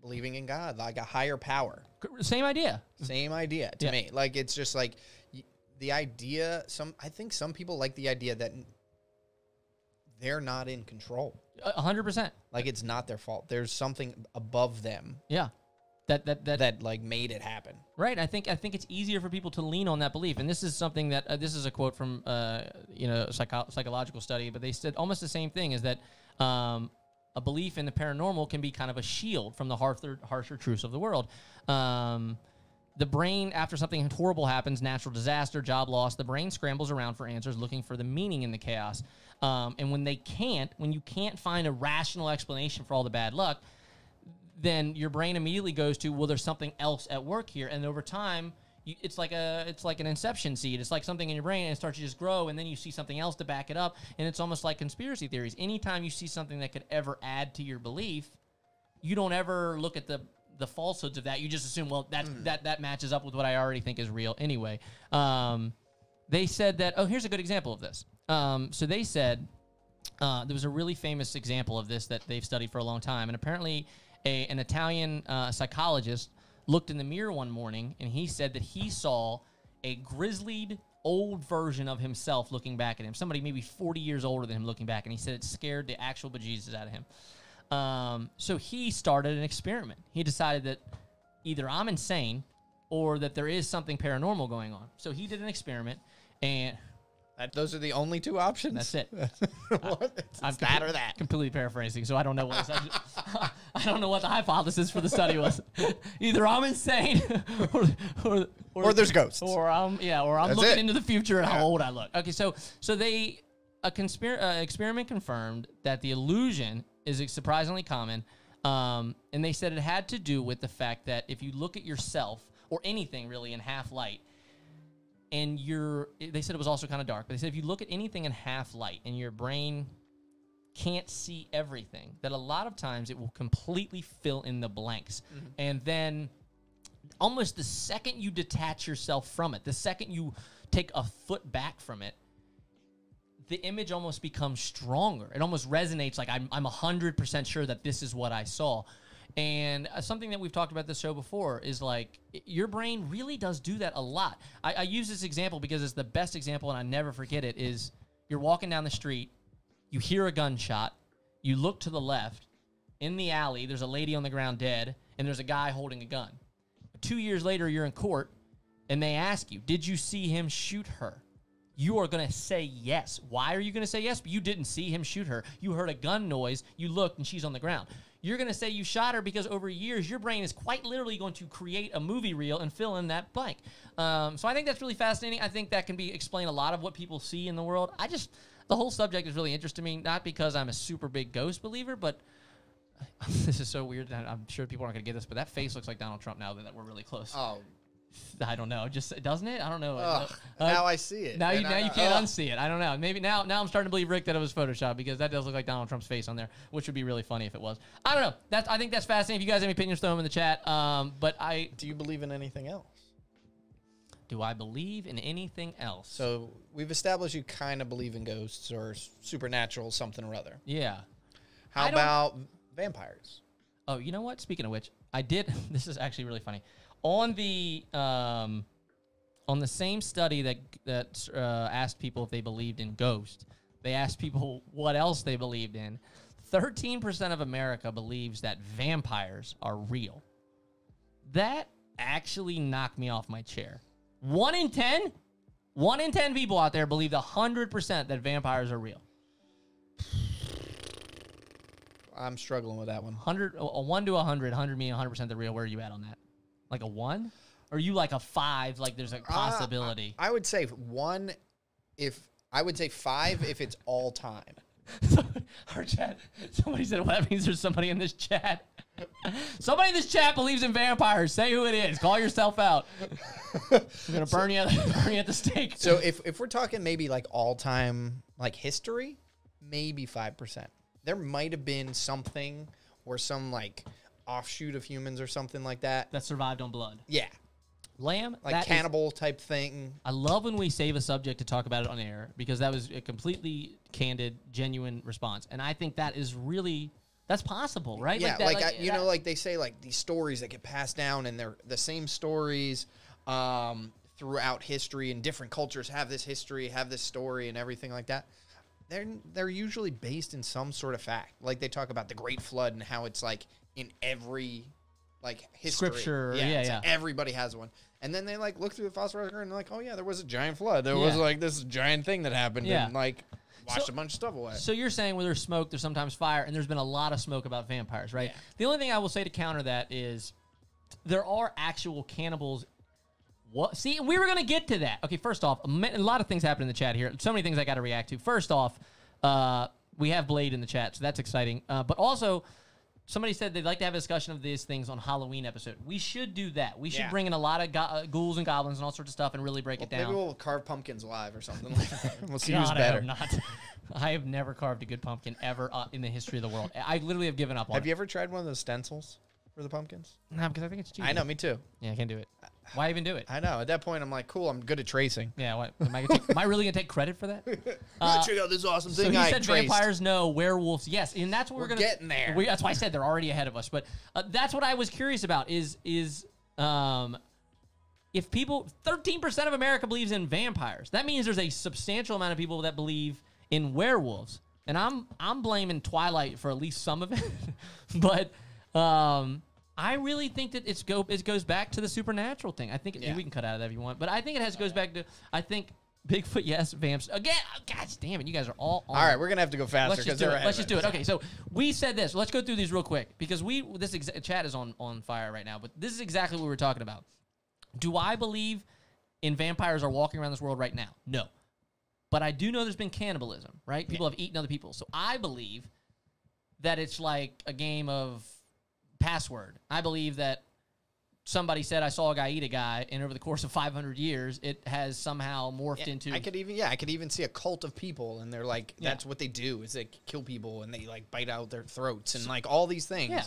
believing in God, like a higher power. Same idea. Same idea to me. Like, it's just like the idea. I think some people like the idea that they're not in control. 100%. Like, it's not their fault. There's something above them. Yeah. That like made it happen. Right. I think it's easier for people to lean on that belief. And this is something that this is a quote from a psychological study, but they said almost the same thing, is that a belief in the paranormal can be kind of a shield from the harsher truths of the world. The brain, after something horrible happens, natural disaster, job loss, the brain scrambles around for answers, looking for the meaning in the chaos. And when you can't find a rational explanation for all the bad luck, then your brain immediately goes to, well, there's something else at work here. And over time, it's like an inception seed. It's like something in your brain, and it starts to just grow, and then you see something else to back it up. And it's almost like conspiracy theories. Anytime you see something that could ever add to your belief, you don't ever look at the falsehoods of that. You just assume, well, that matches up with what I already think is real anyway. They said that, here's a good example of this. So they said there was a really famous example of this that they've studied for a long time. And apparently an Italian psychologist looked in the mirror one morning, and he said that he saw a grizzlied old version of himself looking back at him. Somebody maybe 40 years older than him looking back. And he said it scared the actual bejesus out of him. So he started an experiment. He decided that either I'm insane or that there is something paranormal going on. So he did an experiment, and those are the only two options. that's it. What? It's that or that. Completely paraphrasing, so I don't know what I don't know what the hypothesis for the study was. Either I'm insane, or there's ghosts, or I'm That's looking it. into the future and how old I look. Okay, so they experiment confirmed that the illusion is surprisingly common, and they said it had to do with the fact that if you look at yourself or anything really in half light, and they said it was also kind of dark, but they said if you look at anything in half light and your brain can't see everything, that a lot of times it will completely fill in the blanks. Mm-hmm. And then almost the second you detach yourself from it, the second you take a foot back from it, the image almost becomes stronger. It almost resonates like I'm 100% sure that this is what I saw. And something that we've talked about this show before is like your brain really does do that a lot. I use this example because it's the best example and I never forget it. Is you're walking down the street, you hear a gunshot, you look to the left, in the alley there's a lady on the ground dead and there's a guy holding a gun. 2 years later you're in court and they ask you, did you see him shoot her? You are going to say yes. Why are you going to say yes? You didn't see him shoot her. You heard a gun noise, you looked and she's on the ground. You're going to say you shot her because over years, your brain is quite literally going to create a movie reel and fill in that blank. So I think that's really fascinating. I think that can explain a lot of what people see in the world. The whole subject is really interesting to me, not because I'm a super big ghost believer, but this is so weird. I'm sure people aren't going to get this, but that face looks like Donald Trump now that we're really close. Oh, I don't know. Just doesn't it? I don't know. Now I see it. Now you can't unsee it. I don't know. Maybe now I'm starting to believe, Rick, that it was Photoshop because that does look like Donald Trump's face on there, which would be really funny if it was. I don't know. I think that's fascinating. If you guys have any opinions, throw them in the chat. Do you believe in anything else? Do I believe in anything else? So we've established you kind of believe in ghosts or supernatural something or other. Yeah. How about vampires? Oh, you know what? Speaking of which, I did. This is actually really funny. On the same study that asked people if they believed in ghosts, they asked people what else they believed in. 13% of America believes that vampires are real. That actually knocked me off my chair. 1 in 10 people out there believe 100% that vampires are real. I'm struggling with that one. 1 to 100, 100 meaning 100% the real. Where are you at on that? Like a 1? Or are you like a 5? Like there's a possibility. I would say 1. I would say 5 if it's all time. Our chat. Somebody said, "Well, that means there's somebody in this chat." Somebody in this chat believes in vampires. Say who it is. Call yourself out. I'm gonna burn you at the stake. So if we're talking maybe like all time like history, maybe 5%. There might have been something or some like offshoot of humans or something like that survived on blood. Yeah. Lamb, like cannibal type thing. I love when we save a subject to talk about it on air because that was a completely candid, genuine response, and I think that is really that's possible, right? Yeah, like they say like these stories that get passed down, and they're the same stories throughout history, and different cultures have this history, have this story, and everything like that. They're usually based in some sort of fact. Like they talk about the Great Flood and how it's like in every like history. Scripture. Yeah. Like everybody has one. And then they like look through the fossil record and they're like, oh yeah, there was a giant flood. There was like this giant thing that happened and like washed a bunch of stuff away. So you're saying where there's smoke, there's sometimes fire, and there's been a lot of smoke about vampires, right? Yeah. The only thing I will say to counter that is there are actual cannibals. What? See, we were going to get to that. Okay, first off, a lot of things happen in the chat here. So many things I got to react to. First off, we have Blade in the chat, so that's exciting. But also, somebody said they'd like to have a discussion of these things on Halloween episode. We should do that. We should bring in a lot of ghouls and goblins and all sorts of stuff and really break it down. Maybe we'll carve pumpkins live or something like that. We'll see who's better. I have never carved a good pumpkin ever in the history of the world. I literally have given up on it. Have you ever tried one of those stencils for the pumpkins? No, because I think it's cheap. I know, me too. Yeah, I can't do it. Why even do it? I know. At that point, I'm like, cool, I'm good at tracing. Yeah, what? Am I really going to take credit for that? Check out this awesome thing so I he said traced. Vampires, no. Werewolves, yes. And that's what we're going to... getting there. That's why I said they're already ahead of us. But that's what I was curious about is if people... 13% of America believes in vampires. That means there's a substantial amount of people that believe in werewolves. And I'm blaming Twilight for at least some of it. But... I really think that it goes back to the supernatural thing. I think we can cut out of that if you want, but I think goes back to Bigfoot, yes, vamps again. Oh, God damn it, you guys are all on. All right, we're gonna have to go faster because Let's just do it. Okay, so we said this. Let's go through these real quick because chat is on fire right now. But this is exactly what we were talking about. Do I believe in vampires are walking around this world right now? No, but I do know there's been cannibalism. Right? People have eaten other people, so I believe that it's like a game of password. I believe that somebody said I saw a guy eat a guy, and over the course of 500 years, it has somehow morphed into. I could even see a cult of people, and they're like, that's what they do is they kill people and they like bite out their throats and like all these things. Yeah.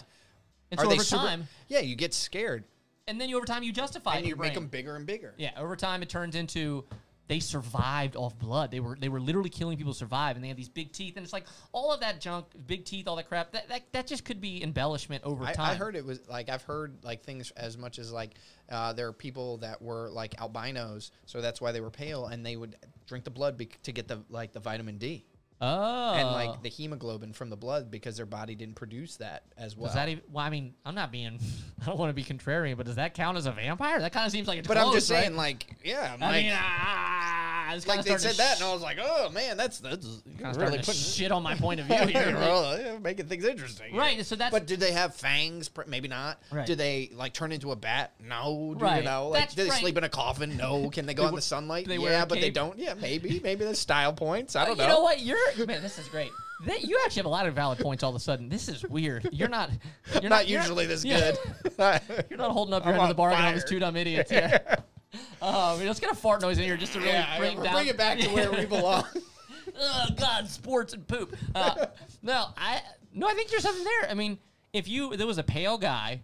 And so over time, you get scared, and then over time you justify and it. You make them bigger and bigger. Yeah. Over time, it turns into. They survived off blood. They were literally killing people to survive, and they had these big teeth, and it's like all of that junk, big teeth, all that crap. That just could be embellishment over time. I heard it was like I've heard like things as much as like there are people that were like albinos, so that's why they were pale, and they would drink the blood to get the vitamin D. Oh, and like the hemoglobin from the blood because their body didn't produce that as well. Does that even, well, I mean, I'm not being, I don't want to be contrarian, but does that count as a vampire? That kind of seems like it's But close, I'm just saying, right? like, yeah. It's like they said that, and I was like, oh man, that's really putting shit on my point of view here. Well, making things interesting, right? So that's. But did they have fangs? Maybe not. Right. Did they like turn into a bat? No. Right. You know, like, do they sleep in a coffin? No. Can they go in the sunlight? Yeah, but they don't. Yeah, maybe there's style points. I don't know. You know what? Man, this is great. You actually have a lot of valid points all of a sudden. This is weird. You're not usually this good. You're not holding up your end of the bargain on these two dumb idiots here. Let's get a fart noise in here just to really bring it back to where we belong. Oh God, sports and poop. I think there's something there. I mean, if there was a pale guy,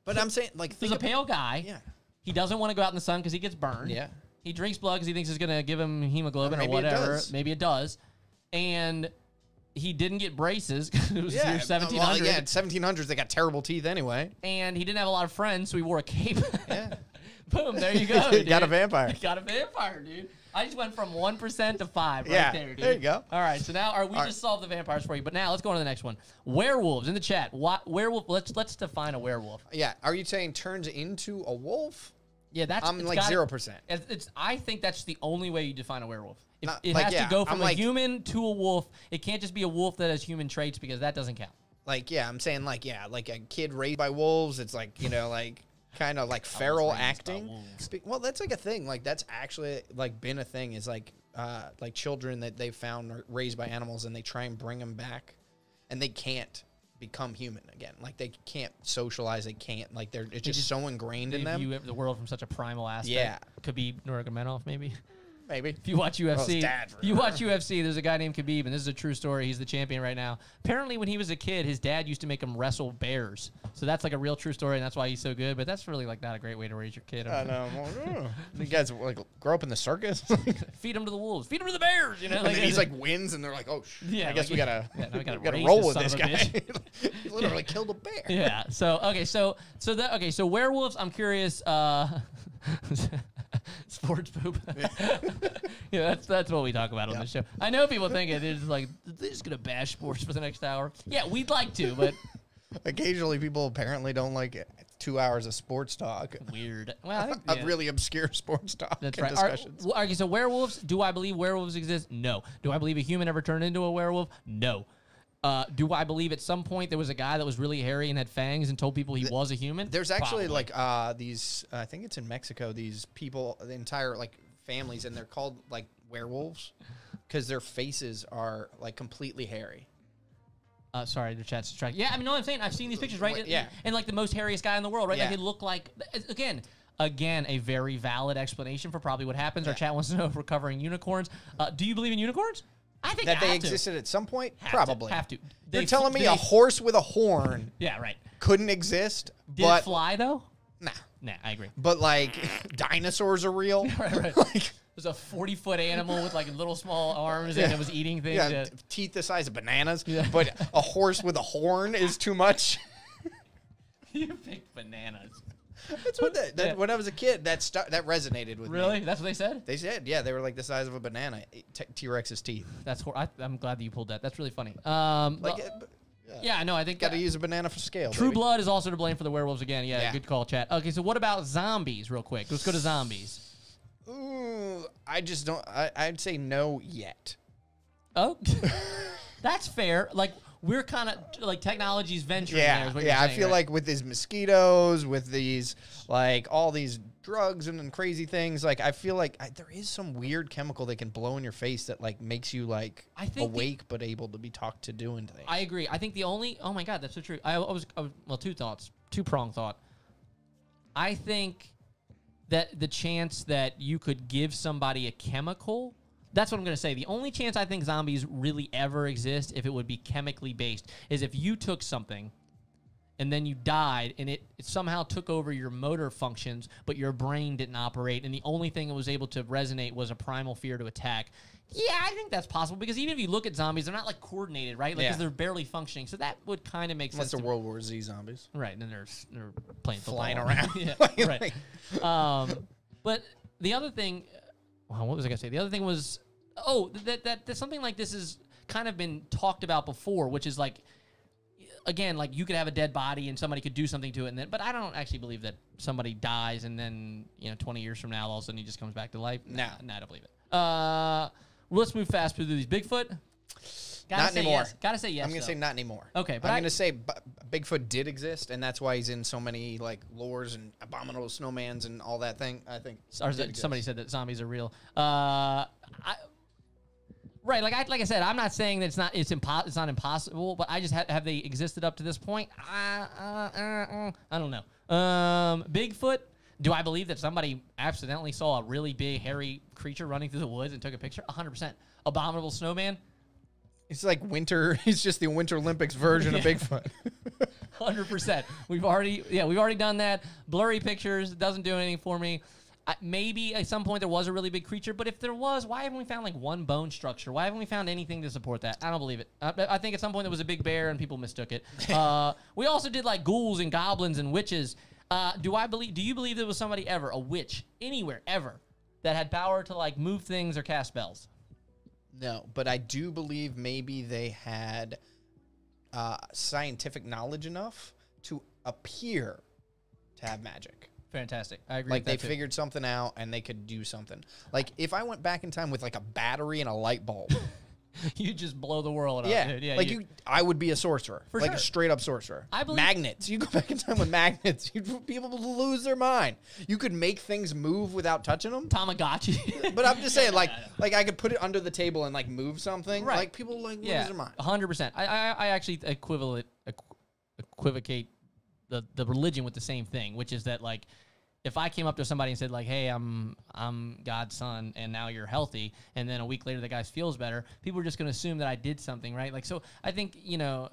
but I'm saying like there's a pale guy. Yeah, he doesn't want to go out in the sun because he gets burned. Yeah, he drinks blood because he thinks it's gonna give him hemoglobin or whatever. Maybe it does. And he didn't get braces because it was 1700. Well, 1700s, they got terrible teeth anyway. And he didn't have a lot of friends, so he wore a cape. Yeah. Boom, there you go, dude. Got a vampire. You got a vampire, dude. I just went from 1% to 5 right there, dude. There you go. All right, so now we just solved the vampires for you, but now let's go on to the next one. Werewolves in the chat. Werewolf? Let's define a werewolf. Yeah, are you saying turns into a wolf? Yeah, I'm like 0%. I think that's the only way you define a werewolf. It like, has to go from a like, human to a wolf. It can't just be a wolf that has human traits because that doesn't count. Like, I'm saying like a kid raised by wolves. It's like, like kind of like feral acting. Well, that's like a thing. Like that's actually like been a thing is like children that they've found are raised by animals and they try and bring them back and they can't become human again. Like they can't socialize. They can't like it's just so ingrained in them. They view the world from such a primal aspect. Yeah. Could be Nurmagomedov maybe. Maybe. If you watch UFC, there's a guy named Khabib, and this is a true story. He's the champion right now. Apparently, when he was a kid, his dad used to make him wrestle bears. So that's like a real true story, and that's why he's so good. But that's really like not a great way to raise your kid. I know. You guys like grow up in the circus? Feed him to the wolves. Feed him to the bears. You know. And then he's like wins, and they're like, oh, I guess we gotta roll with this guy. He literally killed a bear. Yeah. So okay. So werewolves. I'm curious. Sports poop. Yeah, that's what we talk about on this show. I know people think it is like they're just gonna bash sports for the next hour. Yeah, we'd like to, but occasionally people apparently don't like 2 hours of sports talk. Weird. Well, I think, really obscure sports talk. That's right. Discussions. Okay, so werewolves. Do I believe werewolves exist? No. Do I believe a human ever turned into a werewolf? No. Do I believe at some point there was a guy that was really hairy and had fangs and told people he was a human? There's actually like these, I think it's in Mexico, these people, the entire like families, and they're called like werewolves because their faces are like completely hairy. Sorry, the chat's distracted. Yeah, I mean, know what I'm saying? I've seen these pictures, right? Yeah. And like the most hairiest guy in the world, right? Yeah. Like they look like, again, a very valid explanation for probably what happens. Yeah. Our chat wants to know if we're covering unicorns. Do you believe in unicorns? I think that they existed at some point. Probably have to. You're telling me a horse with a horn? Yeah, right. Couldn't exist. Did it fly though? Nah, I agree. But like, dinosaurs are real. Right. Like, there's a 40-foot animal with like little small arms and it was eating things. Yeah, teeth the size of bananas. Yeah. But a horse with a horn is too much. You picked bananas. That's what when I was a kid, that resonated with me. Really? That's what they said? They said, yeah, they were like the size of a banana. T-Rex's teeth. That's I'm glad that you pulled that. That's really funny. Yeah, no, I think got to use a banana for scale. True baby. Blood is also to blame for the werewolves again. Yeah, Yeah. good call, chat. Okay, so what about zombies, real quick? Let's go to zombies. Ooh, I just don't. I'd say no yet. Oh, that's fair. Like, we're kind of, like, technology's venturing there is what you're I saying, feel right? like with these mosquitoes, with these, like, all these drugs and crazy things, like, I feel like there is some weird chemical they can blow in your face that, like, makes you, like, I think awake but able to be talked to doing things. I agree. I think the only, oh my God, that's so true. I was well, two-prong thought. I think that the chance that you could give somebody a chemical, that's what I'm going to say. The only chance I think zombies really ever exist, if it would be chemically based, is if you took something and then you died and it somehow took over your motor functions, but your brain didn't operate, and the only thing that was able to resonate was a primal fear to attack. Yeah, I think that's possible, because even if you look at zombies, they're not, like, coordinated, right? Like, 'cause they're barely functioning. So that would kind of make sense. Unless they're World War Z zombies. Right, and then they're playing football. Flying around. Yeah, right. But the other thing, well, what was I going to say? The other thing was, that something like this has kind of been talked about before, which is like, again, like, you could have a dead body and somebody could do something to it, and then, but I don't actually believe that somebody dies and then, 20 years from now, all of a sudden he just comes back to life. No. Nah, I don't believe it. Let's move fast through these. Bigfoot? Not anymore. Yes. Gotta say yes. I'm going to say not anymore. Okay, but I'm going to say Bigfoot did exist, and that's why he's in so many, like, lores and abominable snowmans and all that thing. I think somebody said that zombies are real. Right, like I said, I'm not saying that it's not impossible, but I just have they existed up to this point? I don't know. Bigfoot. Do I believe that somebody accidentally saw a really big, hairy creature running through the woods and took a picture? 100%. Abominable snowman? It's like winter. He's just the Winter Olympics version of Bigfoot. 100%. We've already done that. Blurry pictures doesn't do anything for me. Maybe at some point there was a really big creature, but if there was, why haven't we found, like, one bone structure? Why haven't we found anything to support that? I don't believe it. I think at some point there was a big bear and people mistook it. We also did, like, ghouls and goblins and witches. Do you believe there was somebody ever, a witch, anywhere, ever, that had power to, like, move things or cast spells? No, but I do believe maybe they had scientific knowledge enough to appear to have magic. Fantastic. I agree Like, with that they figured something out and they could do something. Like, if I went back in time with, like, a battery and a light bulb. You just blow the world up. Yeah. Dude. Yeah, like, I would be a sorcerer. For like, sure. a straight-up sorcerer. I believe... Magnets. You go back in time with magnets. You'd be able to lose their mind. You could make things move without touching them. Tamagotchi. But I'm just saying, like, I could put it under the table and, like, move something. Right. Like, people, like, lose their mind. 100%. I actually equivocate the religion with the same thing, which is that, like, if I came up to somebody and said, like, hey, I'm God's son, and now you're healthy, and then a week later the guy feels better, people are just going to assume that I did something, right? Like, so I think, yeah,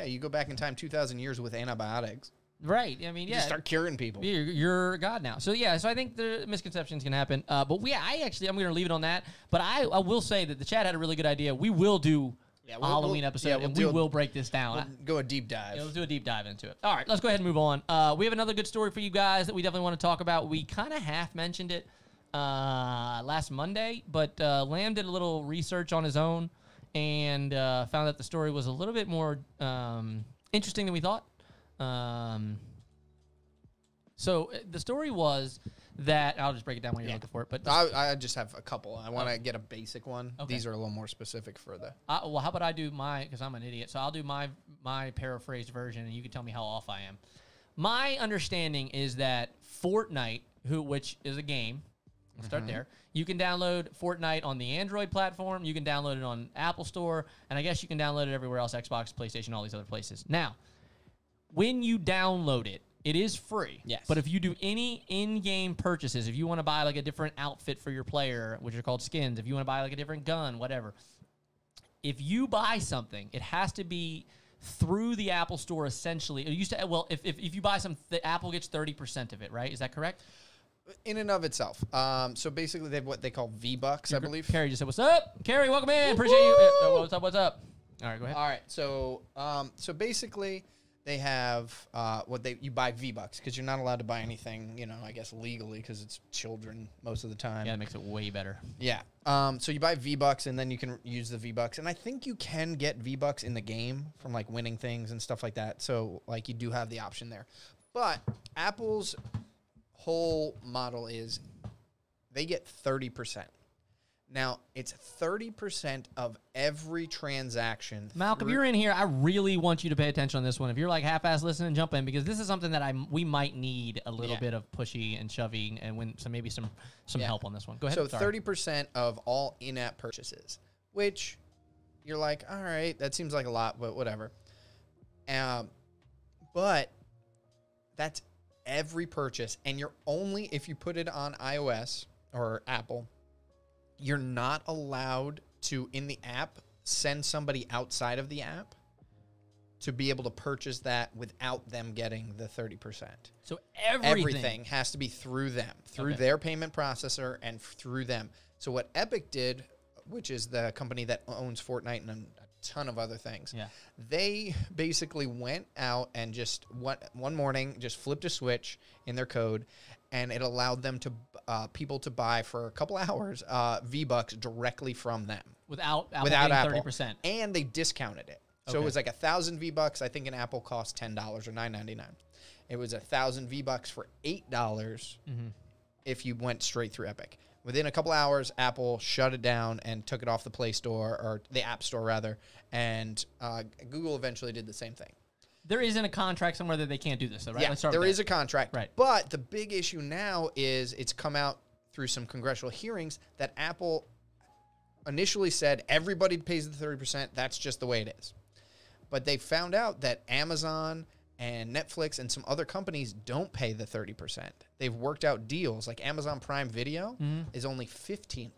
you go back in time 2,000 years with antibiotics. Right. I mean, You yeah. just start curing people. You're God now. So, yeah, so I think the misconceptions can happen. But, I'm going to leave it on that. But I will say that the chat had a really good idea. We will do a Halloween episode, and we will break this down. We'll go a deep dive. Yeah, let's do a deep dive into it. All right, let's go ahead and move on. We have another good story for you guys that we definitely want to talk about. We kind of half mentioned it last Monday, but Lamb did a little research on his own and found that the story was a little bit more interesting than we thought. So the story was that I'll just break it down when you're looking for it. But I just have a couple. I want to get a basic one. Okay. These are a little more specific for the. Well, how about I do because I'm an idiot. So I'll do my paraphrased version, and you can tell me how off I am. My understanding is that Fortnite, which is a game, we'll start there. You can download Fortnite on the Android platform. You can download it on Apple Store, and I guess you can download it everywhere else: Xbox, PlayStation, all these other places. Now, when you download it, it is free. Yes. But if you do any in-game purchases, if you want to buy like a different outfit for your player, which are called skins, if you want to buy like a different gun, whatever, if you buy something, it has to be through the Apple Store essentially. It used to, well, if you buy something, the Apple gets 30% of it, right? Is that correct? In and of itself. So basically they have what they call V-Bucks, I believe. Carrie just said, what's up? Carrie, welcome in. Appreciate you. What's up? All right, go ahead. All right. So basically they have you buy V-Bucks because you're not allowed to buy anything, I guess legally because it's children most of the time. Yeah, that makes it way better. Yeah. So you buy V-Bucks and then you can use the V-Bucks. And I think you can get V-Bucks in the game from like winning things and stuff like that. So like you do have the option there. But Apple's whole model is they get 30%. Now, it's 30% of every transaction. Malcolm, you're in here. I really want you to pay attention on this one. If you're like half-ass listening, jump in, because this is something that we might need a little bit of pushy and shoving and maybe some help on this one. Go ahead. So 30% of all in-app purchases, which you're like, all right, that seems like a lot, but whatever. But that's every purchase, and you're only, if you put it on iOS or Apple, you're not allowed to, in the app, send somebody outside of the app to be able to purchase that without them getting the 30%. So everything has to be through them, through their payment processor and through them. So what Epic did, which is the company that owns Fortnite and a ton of other things, they basically went out and just one morning just flipped a switch in their code, and it allowed them to people to buy for a couple hours V-Bucks directly from them without Apple 30%, and they discounted it. So it was like 1,000 V-Bucks. I think an Apple cost $10 or $9.99. It was 1,000 V-Bucks for $8 if you went straight through Epic. Within a couple hours, Apple shut it down and took it off the Play Store, or the App Store rather, and Google eventually did the same thing. There isn't a contract somewhere that they can't do this, though, right? Yeah, there is a contract. Right. But the big issue now is it's come out through some congressional hearings that Apple initially said everybody pays the 30%. That's just the way it is. But they found out that Amazon and Netflix and some other companies don't pay the 30%. They've worked out deals. Like Amazon Prime Video is only 15%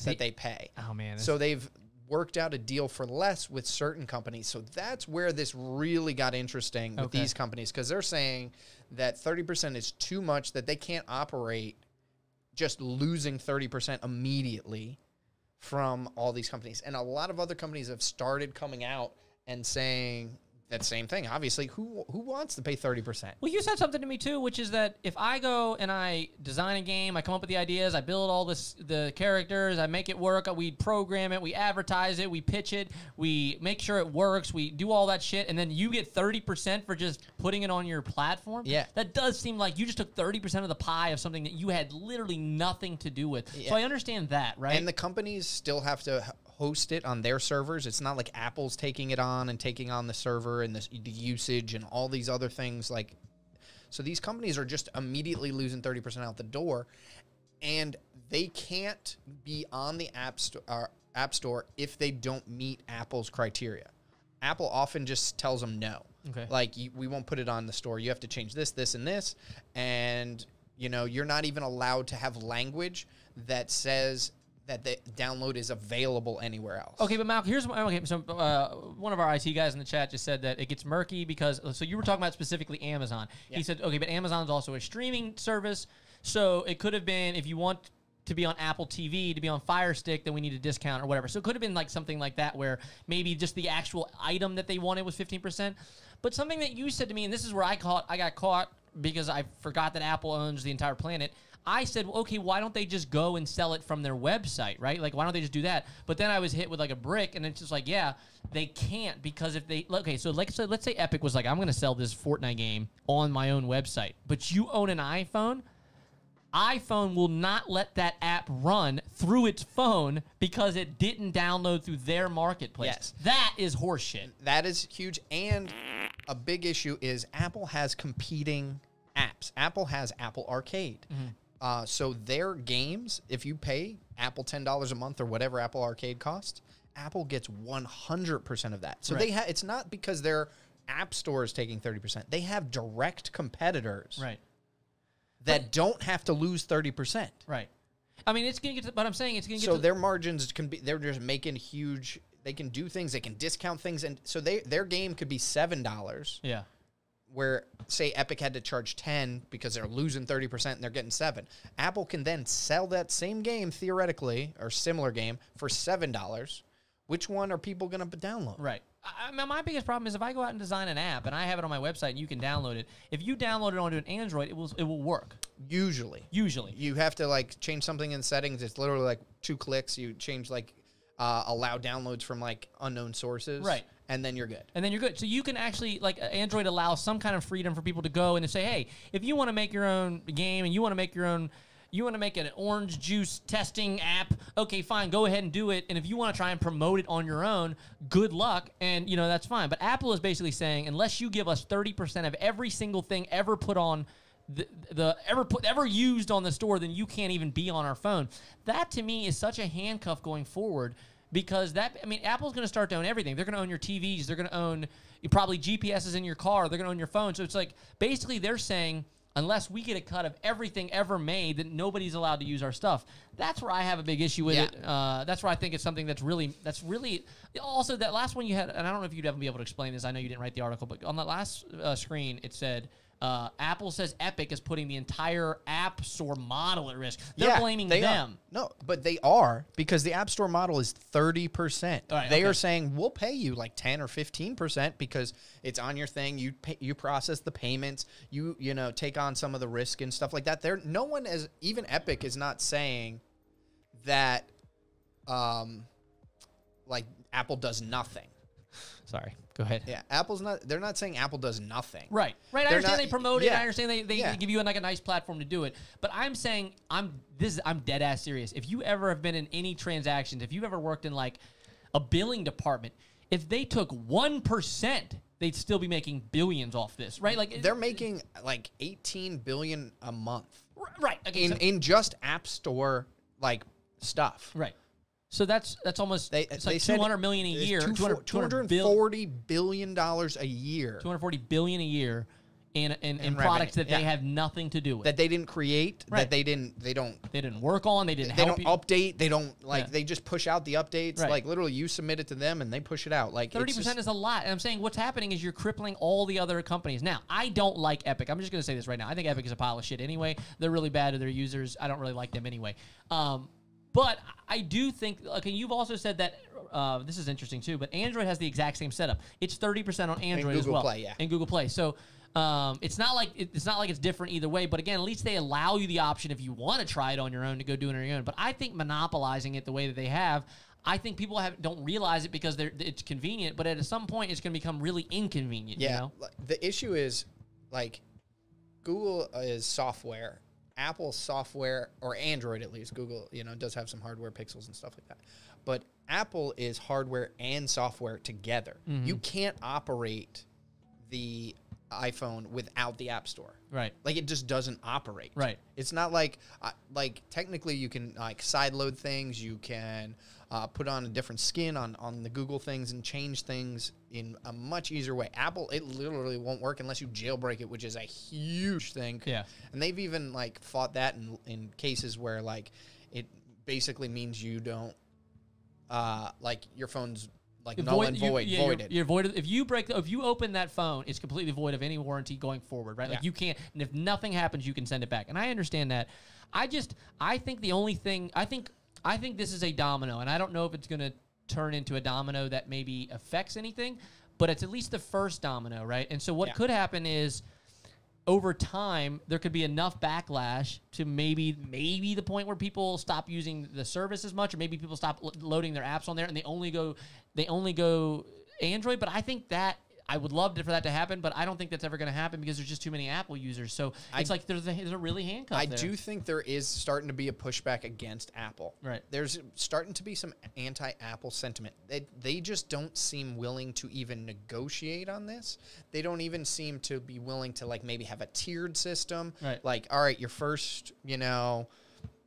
that they pay. Oh, man. So they've worked out a deal for less with certain companies. So that's where this really got interesting with these companies, because they're saying that 30% is too much, that they can't operate just losing 30% immediately from all these companies. And a lot of other companies have started coming out and saying that same thing. Obviously, who wants to pay 30%? Well, you said something to me too, which is that if I go and I design a game, I come up with the ideas, I build all the characters, I make it work, we program it, we advertise it, we pitch it, we make sure it works, we do all that shit, and then you get 30% for just putting it on your platform? Yeah. That does seem like you just took 30% of the pie of something that you had literally nothing to do with. Yeah. So I understand that, right? And the companies still have to host it on their servers. It's not like Apple's taking it on and taking on the server and the usage and all these other things. Like, so these companies are just immediately losing 30% out the door, and they can't be on the App Store if they don't meet Apple's criteria. Apple often just tells them no. Okay. Like, we won't put it on the store. You have to change this, this, and this. And, you're not even allowed to have language that says that the download is available anywhere else. Okay, but Malcolm, so one of our IT guys in the chat just said that it gets murky because, so you were talking about specifically Amazon. Yeah. He said, okay, but Amazon's also a streaming service, so it could have been, if you want to be on Apple TV, to be on Fire Stick, then we need a discount or whatever. So it could have been like something like that where maybe just the actual item that they wanted was 15%. But something that you said to me, and this is where I got caught because I forgot that Apple owns the entire planet. I said, well, okay, why don't they just go and sell it from their website, right? Like, why don't they just do that? But then I was hit with like a brick, and it's just like, yeah, they can't, because if they, okay, so let's say Epic was like, I'm going to sell this Fortnite game on my own website, but you own an iPhone. iPhone will not let that app run through its phone because it didn't download through their marketplace. Yes. That is horseshit. That is huge. And a big issue is Apple has competing apps. Apple has Apple Arcade. So their games, if you pay Apple $10 a month or whatever Apple Arcade costs, Apple gets 100% of that. So they it's not because their app store is taking 30%. They have direct competitors that don't have to lose 30%. Right. I mean, it's going to get to, but I'm saying it's going to get so to, their margins can be, they're just making huge, they can do things, they can discount things. And so their game could be $7. Yeah. Where, say, Epic had to charge 10 because they're losing 30% and they're getting 7. Apple can then sell that same game, theoretically, or similar game, for $7. Which one are people going to download? Right. My biggest problem is if I go out and design an app and I have it on my website and you can download it. If you download it onto an Android, it will work. Usually, you have to like change something in settings. It's literally like 2 clicks. You change like allow downloads from like unknown sources, right? And then you're good. So you can actually, like, Android allows some kind of freedom for people to go and to say, hey, if you want to make your own game and you want to make an orange juice testing app, okay, fine, go ahead and do it. And if you want to try and promote it on your own, good luck, and, you know, that's fine. But Apple is basically saying, unless you give us 30% of every single thing ever put on ever used on the store, then you can't even be on our phone. That, to me, is such a handcuff going forward. Because Apple's going to start to own everything. They're going to own your TVs. They're going to own probably GPSs in your car. They're going to own your phone. So it's like, basically they're saying, unless we get a cut of everything ever made, that nobody's allowed to use our stuff. That's where I have a big issue with it. That's where I think it's something that's really also that last one you had, and I don't know if you'd ever be able to explain this. I know you didn't write the article, but on that last screen, it said, Apple says Epic is putting the entire App Store model at risk. They're blaming them. No, but they are, because the App Store model is 30%. Right, they are saying, we'll pay you like 10 or 15% because it's on your thing. You process the payments. You know, take on some of the risk and stuff like that. No one, as even Epic, is not saying that like Apple does nothing. Sorry. Go ahead. Yeah, they're not saying Apple does nothing. Right. I understand they promote it. I understand they give you like a nice platform to do it. But I'm saying, I'm dead ass serious. If you ever have been in any transactions, if you've ever worked in like a billing department, if they took 1%, they'd still be making billions off this, right? Like they're making like 18 billion a month. Right. Okay, in just App Store like stuff. Right. So that's almost it's like $200 million a year, $240 billion a year, $240 billion a year in products that they have nothing to do with, that they didn't create, that they didn't work on, they don't update, they don't they just push out the updates. Right. Like literally, you submit it to them and they push it out. Like 30% is a lot. And I'm saying what's happening is you're crippling all the other companies. Now, I don't like Epic. I'm just going to say this right now. I think Epic is a pile of shit anyway. They're really bad to their users. I don't really like them anyway. But I do think, okay, you've also said that, this is interesting too, but Android has the exact same setup. It's 30% on Android as well. Play, and Google Play. So it's not like it's different either way, but again, at least they allow you the option if you want to try it on your own to go do it on your own. But I think monopolizing it the way that they have, I think people don't realize it because it's convenient, but at some point it's going to become really inconvenient. Yeah, you know? The issue is, like, Google is software. Apple software, or Android at least. Google, does have some hardware, Pixels and stuff like that. But Apple is hardware and software together. Mm-hmm. You can't operate the iPhone without the App Store. Right. Like, it just doesn't operate. Right. It's not like technically you can like sideload things. You can put on a different skin on the Google things and change things in a much easier way. Apple, it literally won't work unless you jailbreak it, which is a huge thing. Yeah. And they've even like fought that in cases where like it basically means you don't like your phone's like null and voided. You're voided. If you open that phone, it's completely void of any warranty going forward, right? Like you can't, and if nothing happens, you can send it back. And I understand that. I think the only thing, I think this is a domino, and I don't know if it's going to turn into a domino that maybe affects anything, but it's at least the first domino, right? And so what could happen is, over time, there could be enough backlash to maybe the point where people stop using the service as much, or maybe people stop loading their apps on there and they only go Android. But I think that I would love for that to happen, but I don't think that's ever going to happen because there's just too many Apple users. So it's like there's a really handcuff there. I do think there is starting to be a pushback against Apple. Right. There's starting to be some anti-Apple sentiment. They just don't seem willing to even negotiate on this. They don't even seem to be willing to like maybe have a tiered system. Right. Like, all right, your first,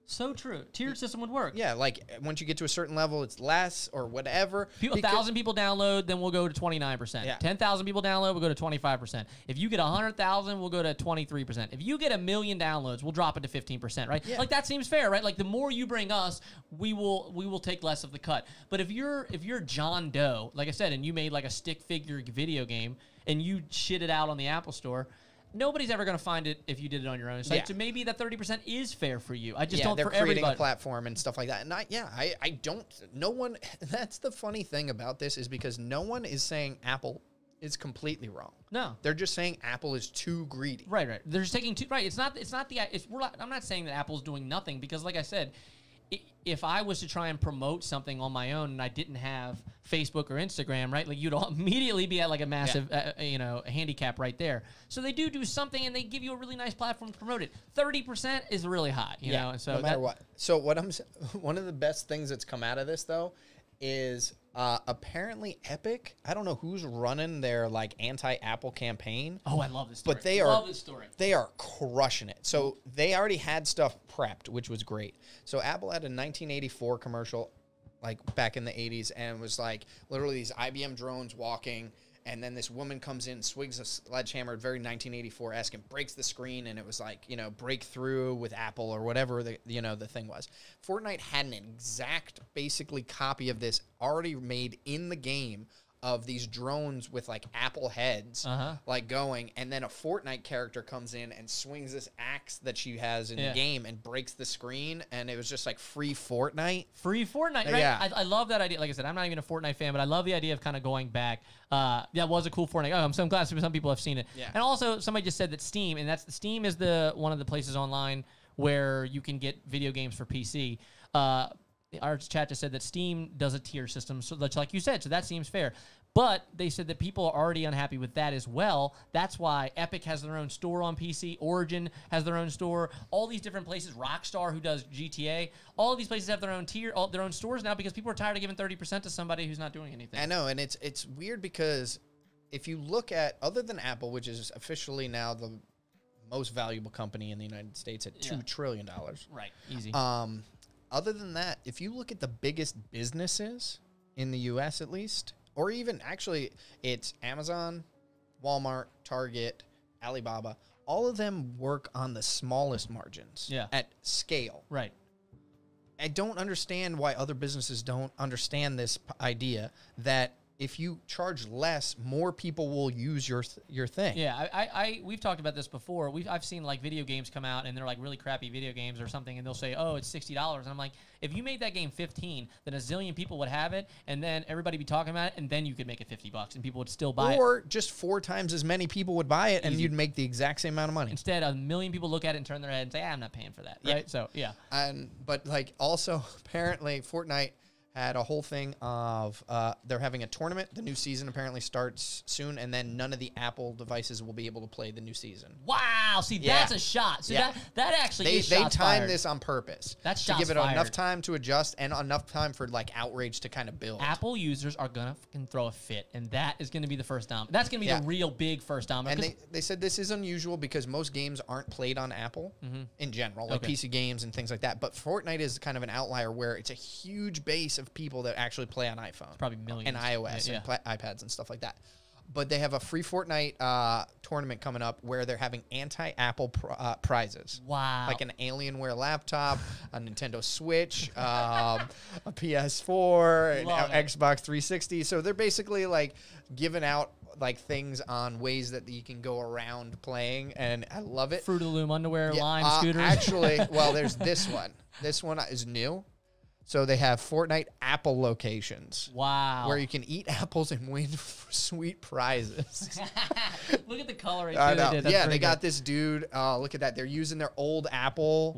So true. Tiered system would work. Yeah, like once you get to a certain level, it's less or whatever. 1,000 people download, then we'll go to 29%. Yeah. 10,000 people download, we'll go to 25%. If you get 100,000, we'll go to 23%. If you get 1 million downloads, we'll drop it to 15%, right? Yeah. Like that seems fair, right? Like the more you bring us, we will take less of the cut. But if you're John Doe, like I said, and you made like a stick figure video game and you shit it out on the Apple Store, nobody's ever going to find it if you did it on your own site. Yeah. So maybe that 30% is fair for you. I just Yeah, don't they're for creating everybody. a platform and stuff like that. And I don't, no one, that's the funny thing about this is because no one is saying Apple is completely wrong. No. They're just saying Apple is too greedy. Right. They're just taking too, right. I'm not saying that Apple's doing nothing because like I said, if I was to try and promote something on my own and I didn't have Facebook or Instagram, right, like you'd immediately be at like a massive, handicap right there. So they do something and they give you a really nice platform to promote it. 30% is really high, you know. And so no matter what. So one of the best things that's come out of this though is apparently Epic. I don't know who's running their like anti-Apple campaign. Oh, I love this story. But they are crushing it. So they already had stuff prepped, which was great. So Apple had a 1984 commercial, like back in the 80s, and it was like literally these IBM drones walking, and then this woman comes in, swings a sledgehammer, very 1984-esque, and breaks the screen, and it was like, breakthrough with Apple or whatever the thing was. Fortnite had an exact, basically, copy of this already made in the game of these drones with like Apple heads like going, and then a Fortnite character comes in and swings this axe that she has in the game and breaks the screen, and it was just like free Fortnite, right? Yeah, I love that idea. Like I said, I'm not even a Fortnite fan, but I love the idea of kind of going back. That was a cool Fortnite. I'm so glad some people have seen it. And also somebody just said that Steam is one of the places online where you can get video games for PC. Our chat just said that Steam does a tier system, so that's like you said, so that seems fair. But they said that people are already unhappy with that as well. That's why Epic has their own store on PC. Origin has their own store. All these different places, Rockstar, who does GTA, all of these places have their own tier, their own stores now because people are tired of giving 30% to somebody who's not doing anything. I know, and it's weird because if you look at, other than Apple, which is officially now the most valuable company in the United States at $2 trillion. Right, easy. Other than that, if you look at the biggest businesses in the U.S. at least, or even actually it's Amazon, Walmart, Target, Alibaba, all of them work on the smallest margins at scale. Right. I don't understand why other businesses don't understand this idea that if you charge less, more people will use your thing. Yeah, we've talked about this before. I've seen like video games come out and they're like really crappy video games or something, and they'll say, "Oh, it's $60," and I'm like, if you made that game 15, then a zillion people would have it, and then everybody be talking about it, and then you could make it $50, and people would still buy it. Or just 4 times as many people would buy it, and you'd make the exact same amount of money. Instead, a million people look at it and turn their head and say, "I'm not paying for that." Right? So but like also apparently Fortnite had a whole thing of they're having a tournament. The new season apparently starts soon, and then none of the Apple devices will be able to play the new season. Wow! See, that's a shot. So that actually is shots they timed fired. this on purpose. That's to shots give it fired. enough time to adjust and enough time for like outrage to kind of build. Apple users are gonna fucking throw a fit, and that is gonna be the first domino. That's gonna be the real big first domino. And they said this is unusual because most games aren't played on Apple in general, like PC games and things like that. But Fortnite is kind of an outlier where it's a huge base of people that actually play on iPhone. It's probably millions. And iOS and iPads and stuff like that. But they have a free Fortnite tournament coming up where they're having anti-Apple prizes. Wow. Like an Alienware laptop, a Nintendo Switch, a PS4, an Xbox 360. So they're basically like giving out like things on ways that you can go around playing, and I love it. Fruit of the Loom underwear, Lime scooters. Actually, well, there's this one. This one is new. So they have Fortnite Apple locations. Wow. Where you can eat apples and win sweet prizes. Look at the coloring. They got this dude. Look at that. They're using their old Apple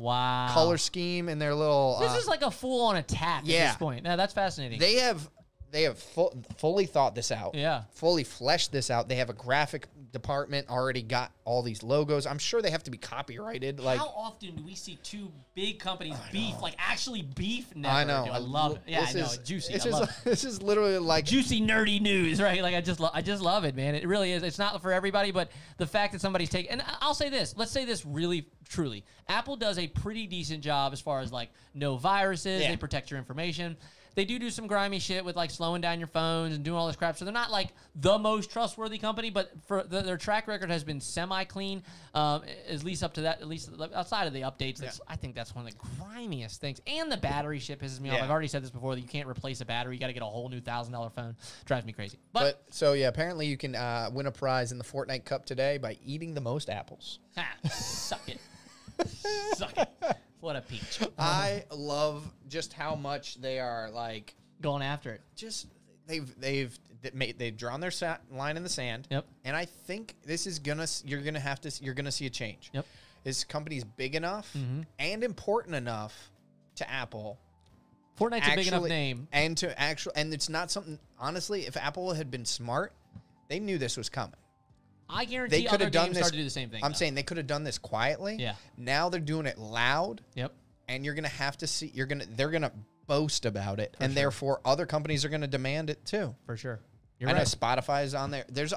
color scheme in their little... this is like a full-on attack at this point. Now, that's fascinating. They have fully thought this out. Yeah. Fully fleshed this out. They have a graphic department already got all these logos. I'm sure they have to be copyrighted. Like, how often do we see two big companies beef? Like actually beef? Never. I know. I love it. Yeah, I know. Juicy. This is literally like juicy nerdy news, right? Like I just love it, man. It really is. It's not for everybody, but the fact that somebody's taking, and I'll say this. Let's say this really truly. Apple does a pretty decent job as far as like no viruses. They protect your information. they do some grimy shit with like slowing down your phones and doing all this crap. So they're not like the most trustworthy company, but for their track record has been semi-clean, at least up to that, at least outside of the updates. I think that's one of the grimiest things. And the battery shit pisses me off. I've already said this before, that you can't replace a battery. You got to get a whole new $1,000 phone. Drives me crazy. But so yeah, apparently you can win a prize in the Fortnite Cup today by eating the most apples. Suck it. Suck it. What a peach. I love just how much they are like going after it. Just they've drawn their line in the sand. Yep. And I think this is you're gonna see a change. Yep. This company's big enough and important enough to Apple. Fortnite's a big enough name. And it's not something, honestly, if Apple had been smart, they knew this was coming. I guarantee other games start to do the same thing. I'm saying they could have done this quietly. Yeah. Now they're doing it loud. Yep. And you're gonna have to see. They're gonna boast about it, and therefore other companies are gonna demand it too. For sure. I know Spotify is on there. There's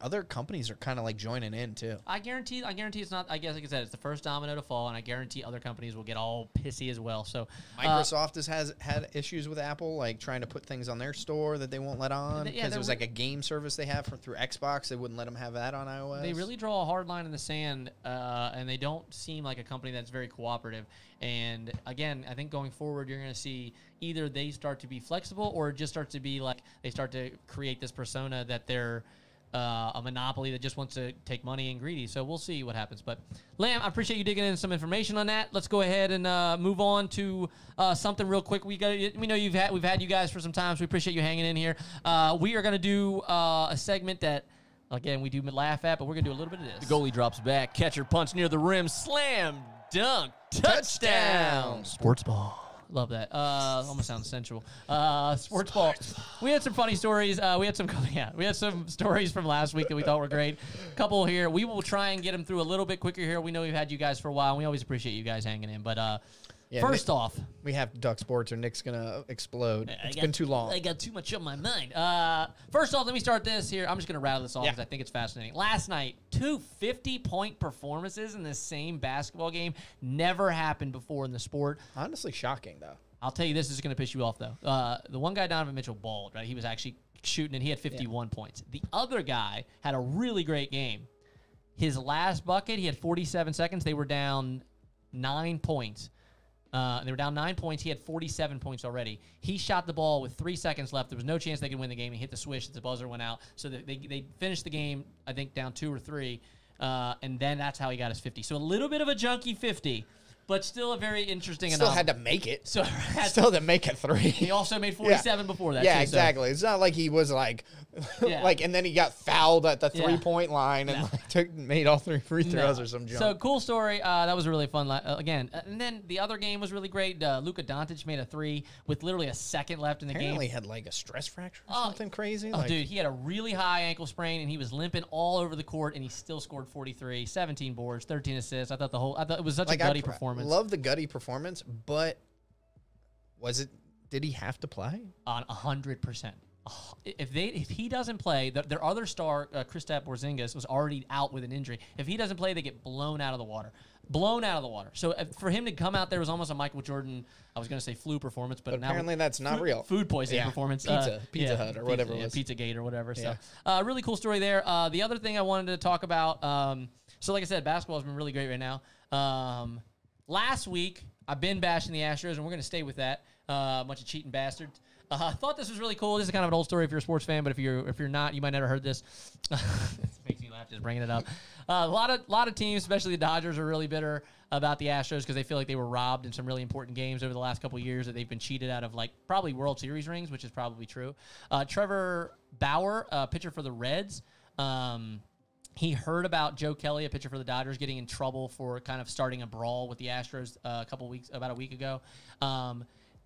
other companies are kind of like joining in too. I guarantee it's not. I guess like I said, it's the first domino to fall, and I guarantee other companies will get all pissy as well. So Microsoft has had issues with Apple, like trying to put things on their store that they won't let on because it was like a game service they have through Xbox. They wouldn't let them have that on iOS. They really draw a hard line in the sand, and they don't seem like a company that's very cooperative. And again, I think going forward, you're going to see either they start to be flexible, or it just starts to be like they start to create this persona that they're a monopoly that just wants to take money and greedy. So we'll see what happens. But Lamb, I appreciate you digging in some information on that. Let's go ahead and move on to something real quick. We know we've had you guys for some time, so we appreciate you hanging in here. We are going to do a segment that, again, we do laugh at, but we're going to do a little bit of this. The goalie drops back, catcher punch near the rim, slam, dunk, touchdown. Sports ball. Love that. Almost sounds sensual. Sports ball. We had some funny stories. We had some stories from last week that we thought were great. A couple here. We will try and get them through a little bit quicker here. We know we've had you guys for a while, and we always appreciate you guys hanging in. But first off, we have to talk sports or Nick's gonna explode. It's been too long. I got too much on my mind. First off, let me start this here. I'm just gonna rattle this off because I think it's fascinating. Last night, 2 50-point performances in the same basketball game. Never happened before in the sport. Honestly, shocking though. I'll tell you, this is gonna piss you off though. The one guy, Donovan Mitchell, balled. Right, he was actually shooting, and he had 51 points. The other guy had a really great game. His last bucket, he had 47 seconds. They were down 9 points. They were down 9 points. He had 47 points already. He shot the ball with 3 seconds left. There was no chance they could win the game. He hit the swish. The buzzer went out. So they finished the game, I think, down 2 or 3. And then that's how he got his 50. So a little bit of a junky 50, but still a very interesting enough. Still had to make it. So still had to make it 3. He also made 47 before that. Yeah, too, exactly. So. It's not like he was like, and then he got fouled at the 3-point line and made all 3 free throws or some junk. So cool story. That was really fun. Again, and then the other game was really great. Luka Doncic made a 3 with literally a second left in the game. Apparently had like a stress fracture or something crazy. Oh, dude, he had a really high ankle sprain and he was limping all over the court, and he still scored 43, 17 boards, 13 assists. I thought it was such a gutty performance. Love the gutty performance, but did he have to play? On 100%. If he doesn't play, their other star, Kristaps Porzingis, was already out with an injury. If he doesn't play, they get blown out of the water. So for him to come out there was almost a Michael Jordan, I was going to say flu performance, but now apparently that's not real. Food poisoning performance. Pizza Hut or whatever it was. Pizzagate or whatever. So really cool story there. The other thing I wanted to talk about, so like I said, basketball has been really great right now. Last week, I've been bashing the Astros, and we're going to stay with that. A bunch of cheating bastards. I thought this was really cool. This is kind of an old story if you're a sports fan, but if you're not, you might never heard this. It makes me laugh just bringing it up. A lot of teams, especially the Dodgers, are really bitter about the Astros because they feel like they were robbed in some really important games over the last couple of years, that they've been cheated out of, like, probably World Series rings, which is probably true. Trevor Bauer, pitcher for the Reds, he heard about Joe Kelly, a pitcher for the Dodgers, getting in trouble for kind of starting a brawl with the Astros about a week ago.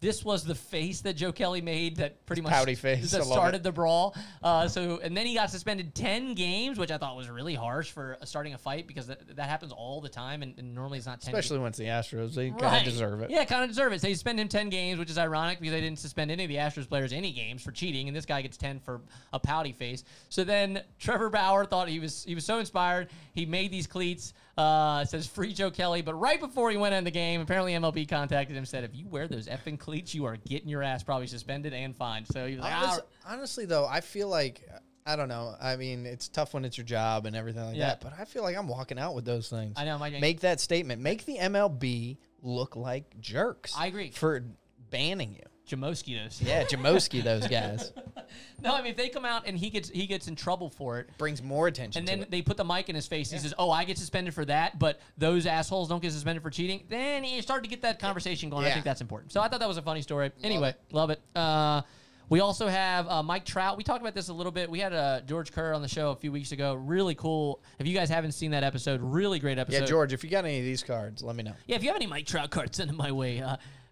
This was the face that Joe Kelly made that pretty much pouty face that started the brawl. And then he got suspended 10 games, which I thought was really harsh for starting a fight, because that happens all the time, and normally it's not 10 Especially when it's the Astros. They kind of deserve it. Yeah, kind of deserve it. So you suspend him 10 games, which is ironic because they didn't suspend any of the Astros players any games for cheating, and this guy gets 10 for a pouty face. So then Trevor Bauer thought he was so inspired, he made these cleats. It says free Joe Kelly, but right before he went in the game, apparently MLB contacted him and said, if you wear those effing cleats, you are getting your ass probably suspended and fined. So he was like, honestly, though, I feel like, I don't know. I mean, it's tough when it's your job and everything like that, but I feel like I'm walking out with those things. I know. Make that statement. Make the MLB look like jerks. I agree. For banning you. GMOsquitos. Yeah, GMOski, those guys. No, I mean, if they come out and he gets in trouble for it. Brings more attention and to then it. they put the mic in his face. He says, oh, I get suspended for that, but those assholes don't get suspended for cheating. Then you start to get that conversation going. I think that's important. So I thought that was a funny story. Anyway, love it. We also have Mike Trout. We talked about this a little bit. We had George Kerr on the show a few weeks ago. Really cool. If you guys haven't seen that episode, really great episode. Yeah, George, if you got any of these cards, let me know. Yeah, if you have any Mike Trout cards, send them my way.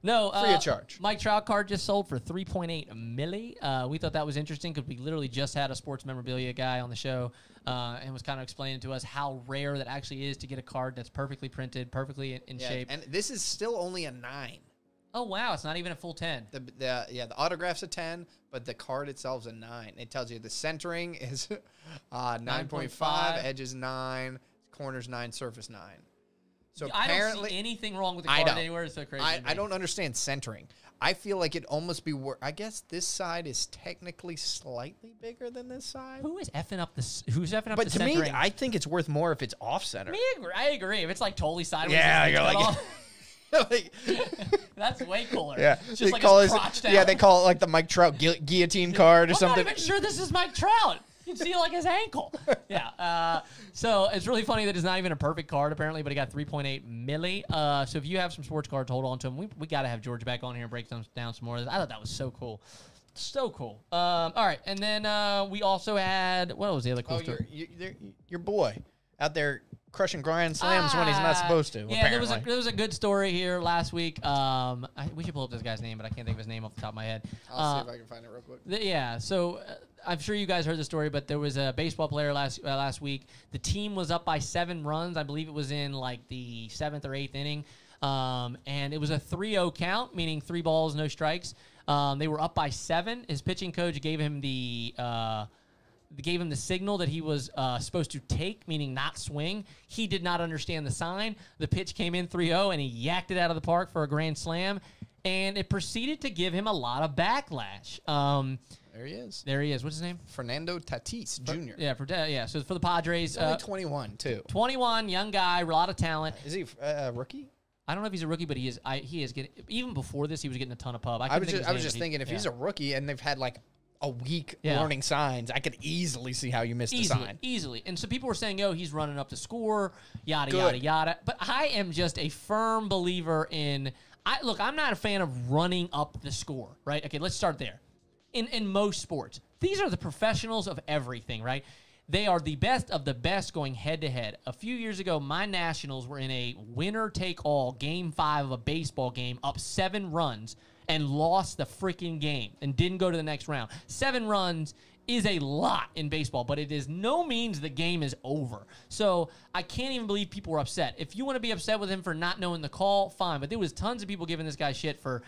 No, free of charge. Mike Trout card just sold for $3.8 million. We thought that was interesting because we literally just had a sports memorabilia guy on the show and was kind of explaining to us how rare that actually is to get a card that's perfectly printed, perfectly in shape. And this is still only a 9. Oh wow, it's not even a full 10. The autograph's a 10, but the card itself is a 9. It tells you the centering is 9.5, edges 9, corners 9, surface 9. So I apparently, don't see anything wrong with the card anywhere. It's so crazy. I don't understand centering. I feel like it almost be I guess this side is technically slightly bigger than this side. Who's effing up the centering? But to me, I think it's worth more if it's off center. I agree. If it's like totally sideways, yeah, you're like. Like, that's way cooler. Yeah, it's just they call it. Yeah, they call it like the Mike Trout guillotine card or something. I'm not even sure this is Mike Trout. You can see like his ankle. Yeah. So it's really funny that it's not even a perfect card apparently, but he got 3.8 milli. So if you have some sports cards, hold on to them. We got to have George back on here and break them down some more. I thought that was so cool. So cool. All right, and then we also had what was the other cool story? Your boy out there crushing grand slams when he's not supposed to. Yeah, there was a good story here last week. We should pull up this guy's name, but I can't think of his name off the top of my head. I'll see if I can find it real quick. Yeah, so I'm sure you guys heard the story, but there was a baseball player last week. The team was up by 7 runs. I believe it was in like the 7th or 8th inning, and it was a 3-0 count, meaning 3 balls, no strikes. They were up by 7. His pitching coach gave him the signal that he was supposed to take, meaning not swing. He did not understand the sign. The pitch came in 3-0, and he yacked it out of the park for a grand slam, and it proceeded to give him a lot of backlash. There he is. What's his name? Fernando Tatis Jr. Yeah. So for the Padres, he's only 21 too. 21, young guy, a lot of talent. Is he a rookie? I don't know if he's a rookie, but he is getting. Even before this, he was getting a ton of pub. I was just thinking if he's a rookie and they've had like a week learning signs, I could easily see how you missed a sign. Easily. And so people were saying, "Oh, he's running up the score, yada yada." But I am just a firm believer in. I'm not a fan of running up the score. Right? Okay, let's start there. In most sports, these are the professionals of everything, right? They are the best of the best going head-to-head. A few years ago, my Nationals were in a winner-take-all Game 5 of a baseball game, up 7 runs, and lost the freaking game and didn't go to the next round. 7 runs is a lot in baseball, but it is no means the game is over. So I can't even believe people were upset. If you want to be upset with him for not knowing the call, fine. But there was tons of people giving this guy shit for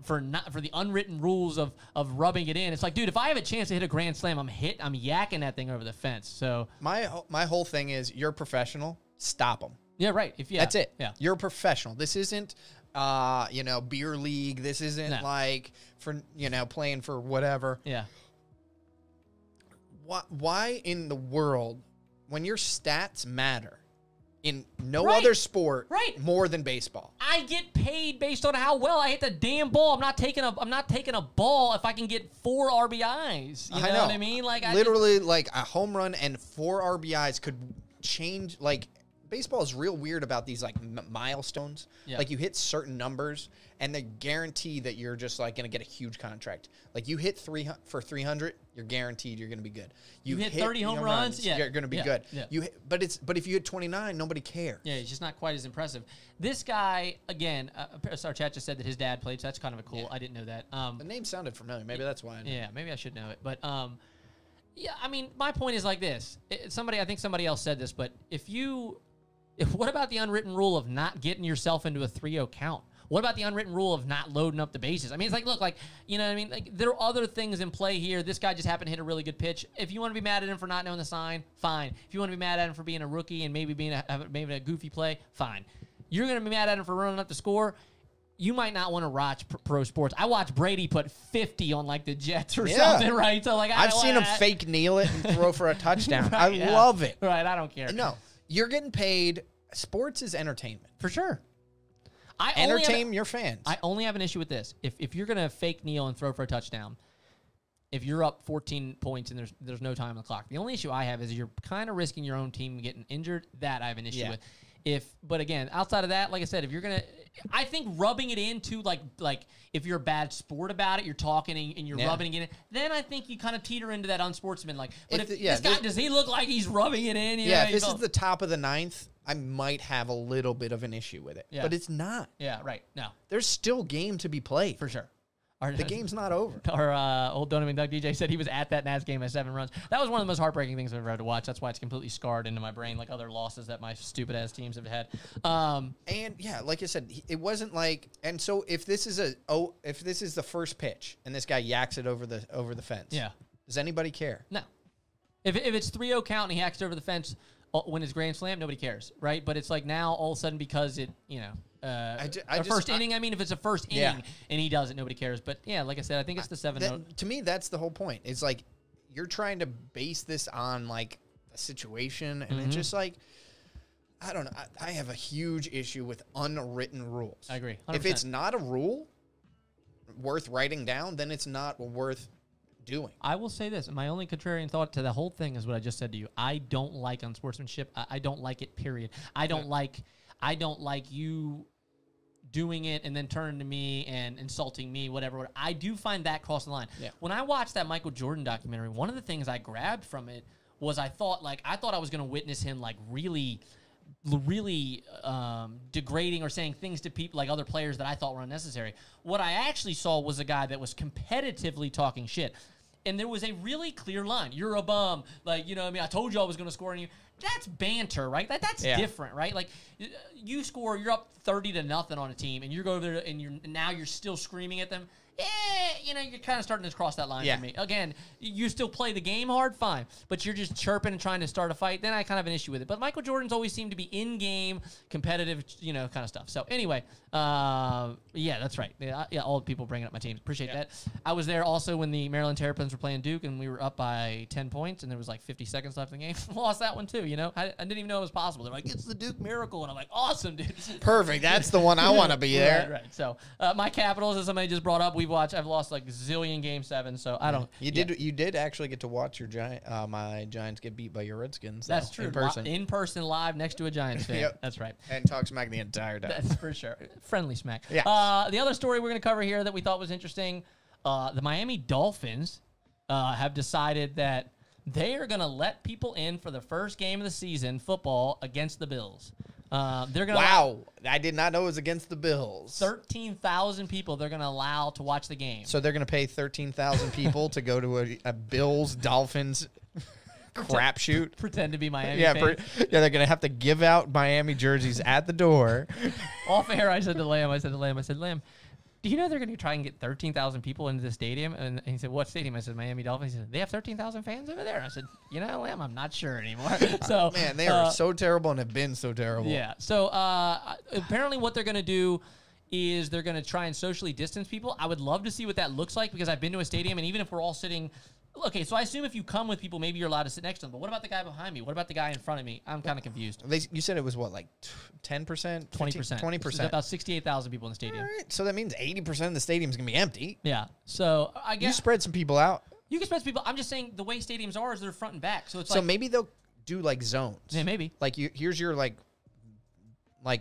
the unwritten rules of rubbing it in. It's like, dude, if I have a chance to hit a grand slam, I'm yakking that thing over the fence. So my whole thing is, you're a professional. Stop them. Yeah, right. That's it. Yeah, you're a professional. This isn't beer league. This isn't like for playing for whatever. Yeah. Why in the world, when your stats matter in no other sport more than baseball? I get paid based on how well I hit the damn ball. I'm not taking a ball if I can get 4 RBIs. You know what I mean? Like literally, like a home run and 4 RBIs could change. Like baseball is real weird about these like milestones. Yeah. Like you hit certain numbers and they guarantee that you're just like going to get a huge contract. Like you hit 300, you're guaranteed you're going to be good. You hit 30 home runs, you're going to be good. Yeah. But if you hit 29, nobody cares. Yeah, it's just not quite as impressive. This guy, again, our chat just said that his dad played, so that's kind of a cool. I didn't know that. The name sounded familiar. Maybe that's why. Yeah, maybe I should know it. But yeah, I mean, my point is like this. I think somebody else said this, but what about the unwritten rule of not getting yourself into a 3-0 count? What about the unwritten rule of not loading up the bases? I mean, it's like, look, like, you know what I mean? Like, there are other things in play here. This guy just happened to hit a really good pitch. If you want to be mad at him for not knowing the sign, fine. If you want to be mad at him for being a rookie and maybe being maybe a goofy play, fine. You're going to be mad at him for running up the score. You might not want to watch pro sports. I watched Brady put 50 on like the Jets or something, right? So like I've seen him fake kneel it and throw for a touchdown. I love it. Right, I don't care. No, you're getting paid. Sports is entertainment. For sure. Entertain your fans. I only have an issue with this. If you're going to fake kneel and throw for a touchdown, if you're up 14 points and there's no time on the clock, the only issue I have is you're kind of risking your own team getting injured. That I have an issue with. But again, outside of that, like I said, if you're gonna, I think rubbing it into like if you're a bad sport about it, you're talking and you're rubbing it in, then I think you kind of teeter into that unsportsmanlike. But if this guy, does he look like he's rubbing it in? If this is the top of the ninth, I might have a little bit of an issue with it. Yeah. But it's not. Yeah, right. No. There's still game to be played. For sure. The game's not over. Our old Donovan Doug DJ said he was at that Nats game at 7 runs. That was one of the most heartbreaking things I've ever had to watch. That's why it's completely scarred into my brain, like other losses that my stupid-ass teams have had. And, yeah, like I said, it wasn't like – and so if this is the first pitch and this guy yaks it over the fence, does anybody care? No. If it's 3-0 count and he yaks it over the fence when it's grand slam, nobody cares, right? But it's like now all of a sudden because it, you know – first inning. I mean, if it's a first inning and he does it, nobody cares. But yeah, like I said, I think it's the 7-0. To me, that's the whole point. It's like you're trying to base this on like a situation, and it's just like I don't know. I have a huge issue with unwritten rules. I agree. 100%. If it's not a rule worth writing down, then it's not worth doing. I will say this. My only contrarian thought to the whole thing is what I just said to you. I don't like unsportsmanship. I don't like it, period. I don't like you doing it and then turning to me and insulting me, whatever. I do find that crossing the line. Yeah. When I watched that Michael Jordan documentary, one of the things I grabbed from it was I thought I was going to witness him like really degrading or saying things to people like other players that I thought were unnecessary. What I actually saw was a guy that was competitively talking shit. And there was a really clear line. You're a bum. Like, you know what I mean? I told you I was going to score on you. That's banter, right? That's different, right? Like, you score, you're up 30-0 on a team, and you go over there and now you're still screaming at them. You know, you're kind of starting to cross that line for me. Again, you still play the game hard, fine, but you're just chirping and trying to start a fight, then I kind of have an issue with it. But Michael Jordan's always seemed to be in-game, competitive, you know, kind of stuff. So anyway, yeah, that's right. Yeah, all the people bringing up my team. Appreciate that. I was there also when the Maryland Terrapins were playing Duke, and we were up by 10 points, and there was like 50 seconds left in the game. Lost that one too, you know? I didn't even know it was possible. They're like, it's the Duke miracle, and I'm like, awesome, dude. Perfect. That's the one I want to be there. Right. So my Capitals, as somebody just brought up, I've lost like a zillion game 7, so I don't. You did actually get to watch your my Giants get beat by your Redskins. That's true. In person, live next to a Giants fan. Yep. That's right. And talk smack the entire time. That's for sure. Friendly smack. Yeah. The other story we're going to cover here that we thought was interesting, the Miami Dolphins have decided that they are going to let people in for the first game of the season, football, against the Bills. They're gonna wow, I did not know it was against the Bills. 13,000 people they're going to allow to watch the game. So they're going to pay 13,000 people to go to a Bills Dolphins crapshoot. Pretend to be Miami fans. They're going to have to give out Miami jerseys at the door. Off air, I said to Lamb, do you know they're going to try and get 13,000 people into the stadium? And he said, what stadium? I said, Miami Dolphins. He said, they have 13,000 fans over there? I said, you know, Lamb, I'm not sure anymore. So man, they are so terrible and have been so terrible. Yeah. So apparently what they're going to do is they're going to try and socially distance people. I would love to see what that looks like because I've been to a stadium, and even if we're all sitting – okay, so I assume if you come with people, maybe you're allowed to sit next to them. But what about the guy behind me? What about the guy in front of me? I'm kind of confused. You said it was what, like 10%? 20%. 20%. About 68,000 people in the stadium. All right, so that means 80% of the stadium is going to be empty. Yeah. So I guess you spread some people out. You can spread some people. I'm just saying the way stadiums are is they're front and back. So it's so maybe they'll do like zones. Yeah, maybe. Like here's your like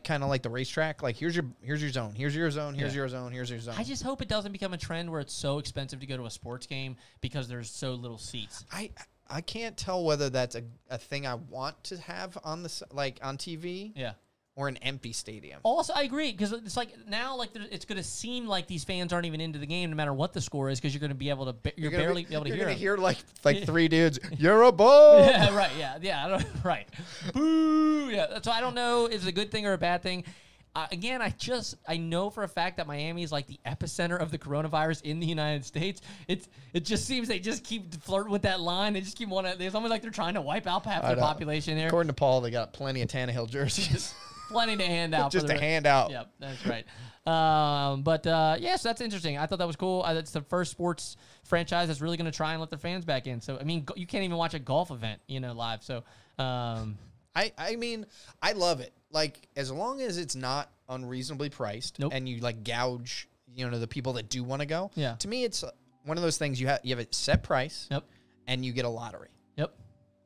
kind of like the racetrack. Like here's your zone. Here's your zone. Here's your zone. Here's your zone. I just hope it doesn't become a trend where it's so expensive to go to a sports game because there's so little seats. I can't tell whether that's a thing I want to have on on TV. Yeah. Or an empty stadium. Also, I agree because it's like now, like it's going to seem like these fans aren't even into the game, no matter what the score is, because you're going to be able to you're barely able to hear. You're going to hear like three dudes. You're a bull. Yeah, right. Yeah. Right. Boo. Yeah. So I don't know if it's a good thing or a bad thing. again, I know for a fact that Miami is like the epicenter of the coronavirus in the United States. It just seems they just keep flirting with that line. They just keep it's almost like they're trying to wipe out half their population here. According to Paul, they got plenty of Tannehill jerseys. Plenty to hand out. Just to hand out. Yep, that's right. Yes, that's interesting. I thought that was cool. It's the first sports franchise that's really going to try and let their fans back in. So, I mean, you can't even watch a golf event, live. So, I mean, I love it. Like, as long as it's not unreasonably priced and you, like, gouge, the people that do want to go. Yeah. To me, it's one of those things you have a set price. Yep. And you get a lottery. Yep.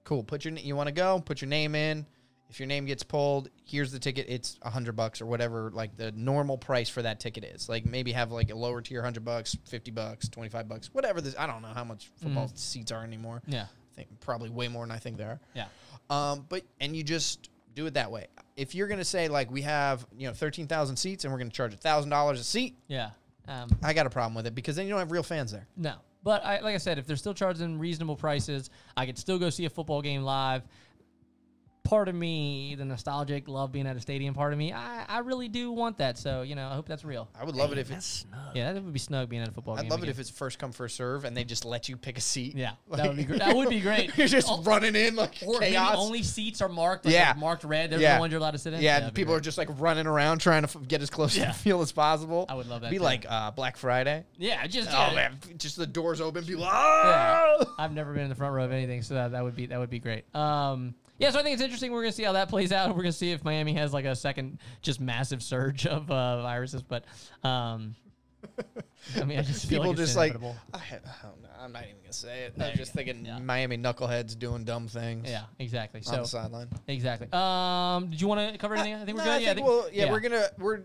Cool. You want to go, put your name in. If your name gets pulled, here's the ticket. It's $100 or whatever, like the normal price for that ticket is. Like maybe have like a lower tier, $100, $50, $25, whatever this. I don't know how much football seats are anymore. Yeah, I think probably way more than I think there are. Yeah. And you just do it that way. If you're gonna say like we have 13,000 seats and we're gonna charge $1,000 a seat, yeah, I got a problem with it because then you don't have real fans there. No, but like I said, if they're still charging reasonable prices, I could still go see a football game live. Part of me, the nostalgic love being at a stadium, part of me, I really do want that. So, I hope that's real. I would love it if it's snug. Yeah, that would be snug being at a football game. I'd love it if it's first come, first serve, and they just let you pick a seat. Yeah, that would be great. That would be great. You're just running in like or chaos. Maybe only seats are marked, like marked red. They're the ones you're allowed to sit in. Yeah, and people are just like running around trying to get as close to the field as possible. I would love that. Be like Black Friday. Yeah, man, just the doors open, people. Yeah. I've never been in the front row of anything, so that would be great. Yeah, so I think it's interesting. We're going to see how that plays out. We're going to see if Miami has like a second just massive surge of viruses. But, I just feel people like it's just like, inevitable. I don't know. I'm not even going to say it. I'm just thinking Miami knuckleheads doing dumb things. Yeah, exactly. On the sideline. Exactly. Did you want to cover anything? I think we're good. We're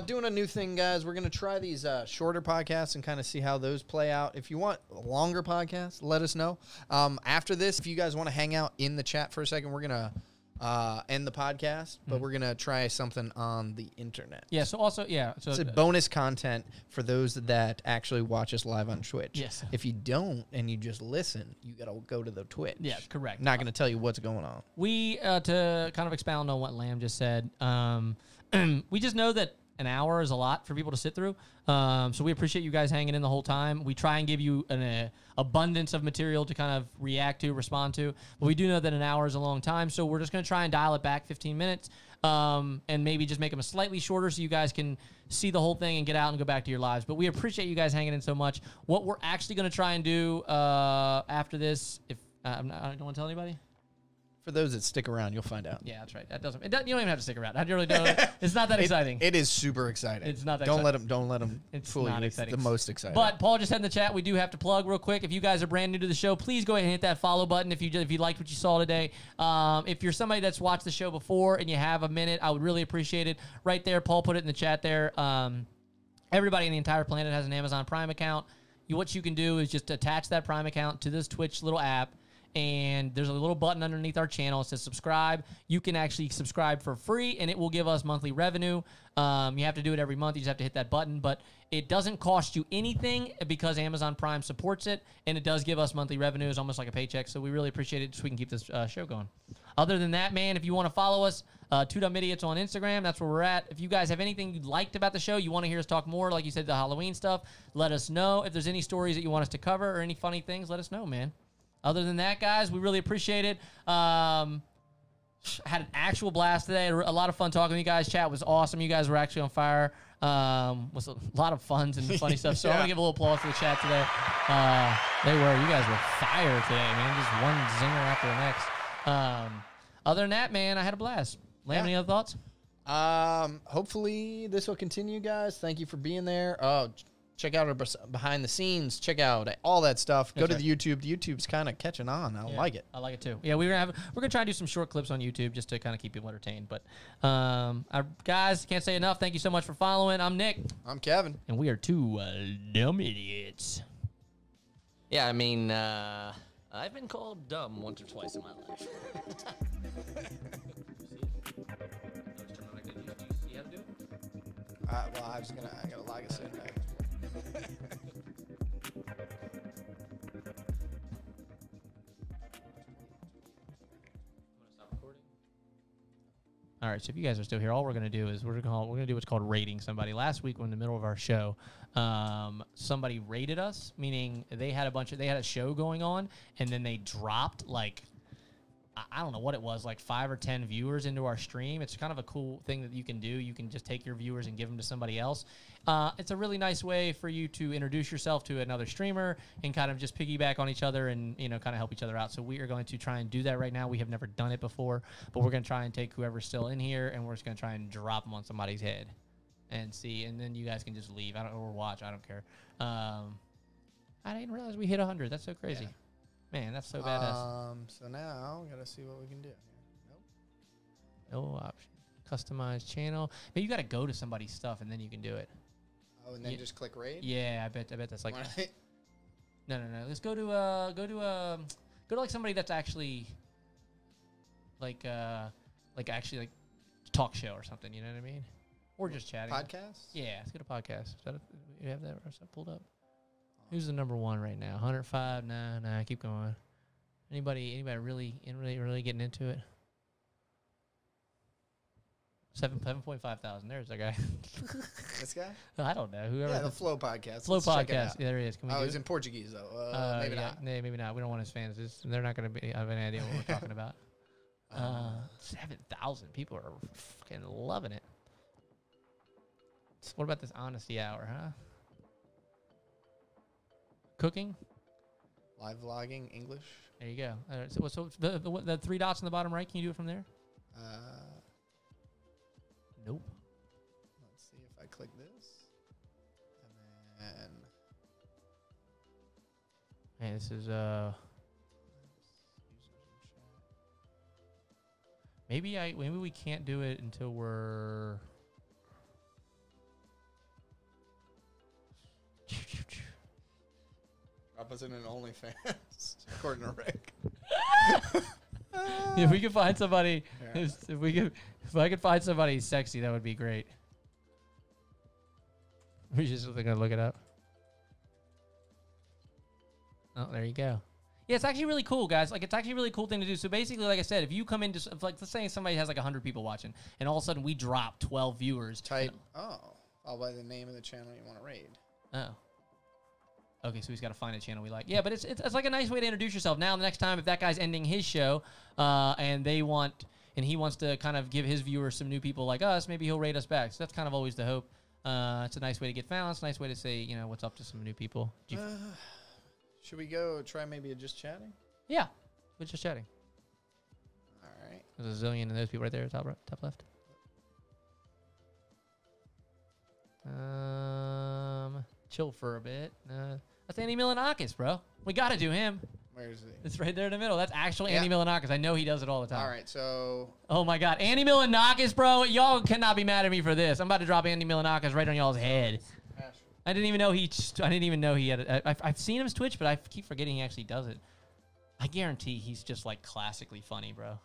doing a new thing, guys. We're gonna try these shorter podcasts and kind of see how those play out. If you want a longer podcast, let us know. After this, if you guys want to hang out in the chat for a second, we're gonna end the podcast, but we're gonna try something on the internet. Yeah. So also, so it's a bonus content for those that actually watch us live on Twitch. Yes. If you don't and you just listen, you gotta go to the Twitch. Yeah, correct. Not gonna tell you what's going on. We to kind of expound on what Lamb just said. We just know that an hour is a lot for people to sit through. So we appreciate you guys hanging in the whole time. We try and give you an abundance of material to kind of react to, respond to. But we do know that an hour is a long time. So we're just going to try and dial it back 15 minutes and maybe just make them a slightly shorter so you guys can see the whole thing and get out and go back to your lives. But we appreciate you guys hanging in so much. What we're actually going to try and do after this, if I don't want to tell anybody. For those that stick around, you'll find out. Yeah, that's right. You don't even have to stick around. I really don't. It's not that exciting. It is super exciting. It's not that Don't exciting. let them It's fool not you. exciting. It's the most exciting. But Paul just said in the chat, we do have to plug real quick. If you guys are brand new to the show, please go ahead and hit that follow button if you liked what you saw today. If you're somebody that's watched the show before and you have a minute, I would really appreciate it. Right there, Paul put it in the chat there. Everybody on the entire planet has an Amazon Prime account. What you can do is just attach that Prime account to this Twitch little app. And there's a little button underneath our channel. It says subscribe. You can actually subscribe for free, and it will give us monthly revenue. You have to do it every month. You just have to hit that button. But it doesn't cost you anything because Amazon Prime supports it, and it does give us monthly revenue. It's almost like a paycheck, so we really appreciate it so we can keep this show going. Other than that, man, if you want to follow us, Two Dumb Idiots on Instagram, that's where we're at. If you guys have anything you liked about the show, you want to hear us talk more, like you said, the Halloween stuff, let us know. If there's any stories that you want us to cover or any funny things, let us know, man. Other than that, guys, we really appreciate it. Had an actual blast today. A lot of fun talking to you guys. Chat was awesome. You guys were actually on fire. Was a lot of fun and funny stuff. So I'm going to give a little applause to the chat today. You guys were fire today, man. Just one zinger after the next. Other than that, man, I had a blast. Lamb, any other thoughts? Hopefully this will continue, guys. Thank you for being there. Check out our behind the scenes. Check out all that stuff. Go to the YouTube. The YouTube's kind of catching on. I like it. I like it too. Yeah, we're gonna try and do some short clips on YouTube just to kind of keep people entertained. But guys, can't say enough. Thank you so much for following. I'm Nick. I'm Kevin. And we are two dumb idiots. Yeah, I mean, I've been called dumb once or twice in my life. Well, I gotta log us in. All right, so if you guys are still here, all we're gonna do is we're gonna do what's called rating somebody. Last week, when in the middle of our show, somebody rated us, meaning they had a show going on, and then they dropped like, I don't know what it was, like 5 or 10 viewers into our stream. It's kind of a cool thing that you can do. You can just take your viewers and give them to somebody else. It's a really nice way for you to introduce yourself to another streamer and kind of just piggyback on each other and, kind of help each other out. So we are going to try and do that right now. We have never done it before, but we're going to try and take whoever's still in here, and we're just going to try and drop them on somebody's head and see. And then you guys can just leave. Or watch. I don't care. I didn't realize we hit 100. That's so crazy. Yeah. Man, that's so badass. So now we gotta see what we can do. Nope. No option. Customize channel. But you gotta go to somebody's stuff and then you can do it. Oh, and then just click raid. Yeah, I bet that's like. No. Let's go to like somebody that's actually like talk show or something. You know what I mean? Or just chatting. Podcast. Yeah, let's go to podcast. You have that pulled up? Who's the number one right now? 105? Nah, keep going. Anybody really getting into it? 7.5 thousand. There's that guy. This guy? I don't know. Whoever. Yeah, the Flow Podcast. Flow Podcast. Yeah, there he is. Can we he's in Portuguese though. Maybe not. Maybe not. We don't want his fans. They're not going to have any idea what we're talking about. 7,000 people are fucking loving it. What about this honesty hour, huh? Cooking, live vlogging, English. There you go. All right, so the 3 dots in the bottom right. Can you do it from there? Nope. Let's see if I click this, and then. Hey, this is maybe we can't do it until we're. Drop us in an OnlyFans, according to Rick. If we could find somebody, if I could find somebody sexy, that would be great. We're just gonna look it up. Oh, there you go. Yeah, it's actually really cool, guys. Like, it's actually a really cool thing to do. So basically, like I said, if you come into, let's say somebody has like 100 people watching, and all of a sudden we drop 12 viewers. Type followed by the name of the channel you want to raid. Oh. Okay, so he's got to find a channel we like. Yeah, but it's like a nice way to introduce yourself. Now, the next time, if that guy's ending his show, and he wants to kind of give his viewers some new people like us, maybe he'll rate us back. So that's kind of always the hope. It's a nice way to get found. It's a nice way to say, what's up to some new people. Should we go try maybe just chatting? Yeah, we're just chatting. All right. There's a zillion of those people right there, top left. Chill for a bit. That's Andy Milanakis, bro. We got to do him. Where is he? It's right there in the middle. That's actual Andy Milanakis. I know he does it all the time. All right, so. Oh my God, Andy Milanakis, bro. Y'all cannot be mad at me for this. I'm about to drop Andy Milanakis right on y'all's head. I didn't even know he had it. I've seen his Twitch, but I keep forgetting he actually does it. I guarantee he's just like classically funny, bro.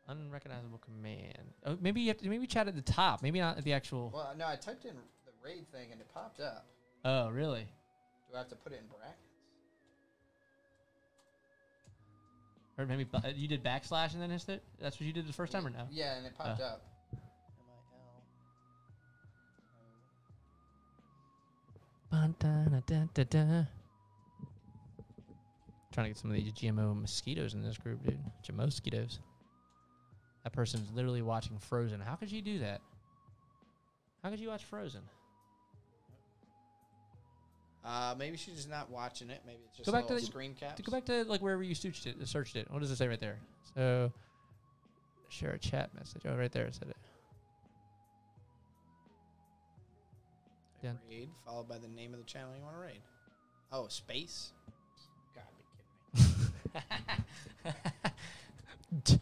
Unrecognizable command. Oh, maybe chat at the top. Maybe not at the actual. Well, no, I typed in the raid thing and it popped up. Oh, really? Do I have to put it in brackets? Or maybe you did backslash and then hit it? That's what you did the first time or no? Yeah, and it popped up. M-I-L. Trying to get some of these GMO mosquitoes in this group, dude. GMOsquitos. That person's literally watching Frozen. How could you do that? How could you watch Frozen? Maybe she's just not watching it. Maybe it's just go back to screen caps. Go back to like wherever you searched it. What does it say right there? So, share a chat message. Oh, right there it said it. Raid followed by the name of the channel you want to raid. Oh, space. Gotta be kidding me.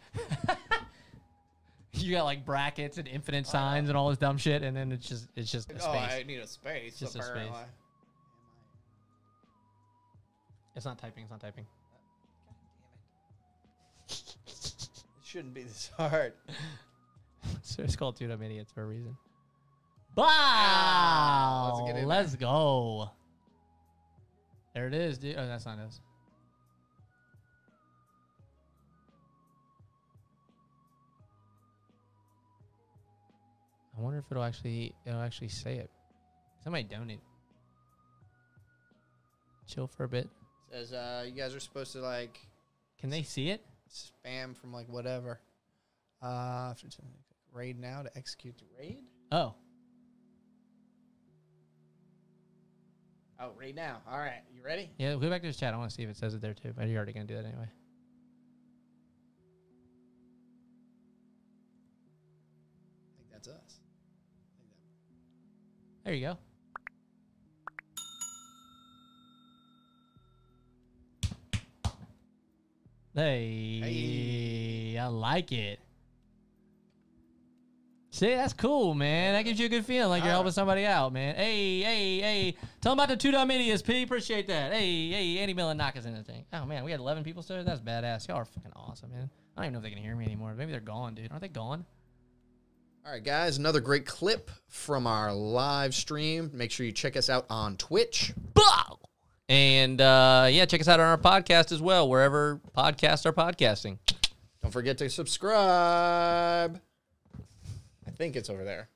You got like brackets and infinite signs and all this dumb shit, and then it's just a space. Oh, I need a space. Just apparently. a space. It's not typing. God damn it. It shouldn't be this hard. So it's called Two Dumb Idiots for a reason. Ah, let's Wow! get in Let's go. There it is, dude. Oh, that's not us. I wonder if it'll actually say it. Somebody donate. Chill for a bit. Says you guys are supposed to like Can they see it? spam from like whatever. After raid now to execute the raid. Oh. Oh, raid now. All right, you ready? Yeah, go back to his chat. I want to see if it says it there too. But you're already gonna do that anyway. I think that's us. There you go. Hey, I like it. See, that's cool, man. That gives you a good feeling like you're helping somebody out, man. Hey. Tell them about the Two Dumb Idiots, P. Appreciate that. Hey, Andy Millen, knock us in the thing. Oh, man, we had 11 people still. That's badass. Y'all are fucking awesome, man. I don't even know if they can hear me anymore. Maybe they're gone, dude. Aren't they gone? All right, guys, another great clip from our live stream. Make sure you check us out on Twitch. Bow! And, yeah, check us out on our podcast as well, wherever podcasts are podcasting. Don't forget to subscribe. I think it's over there.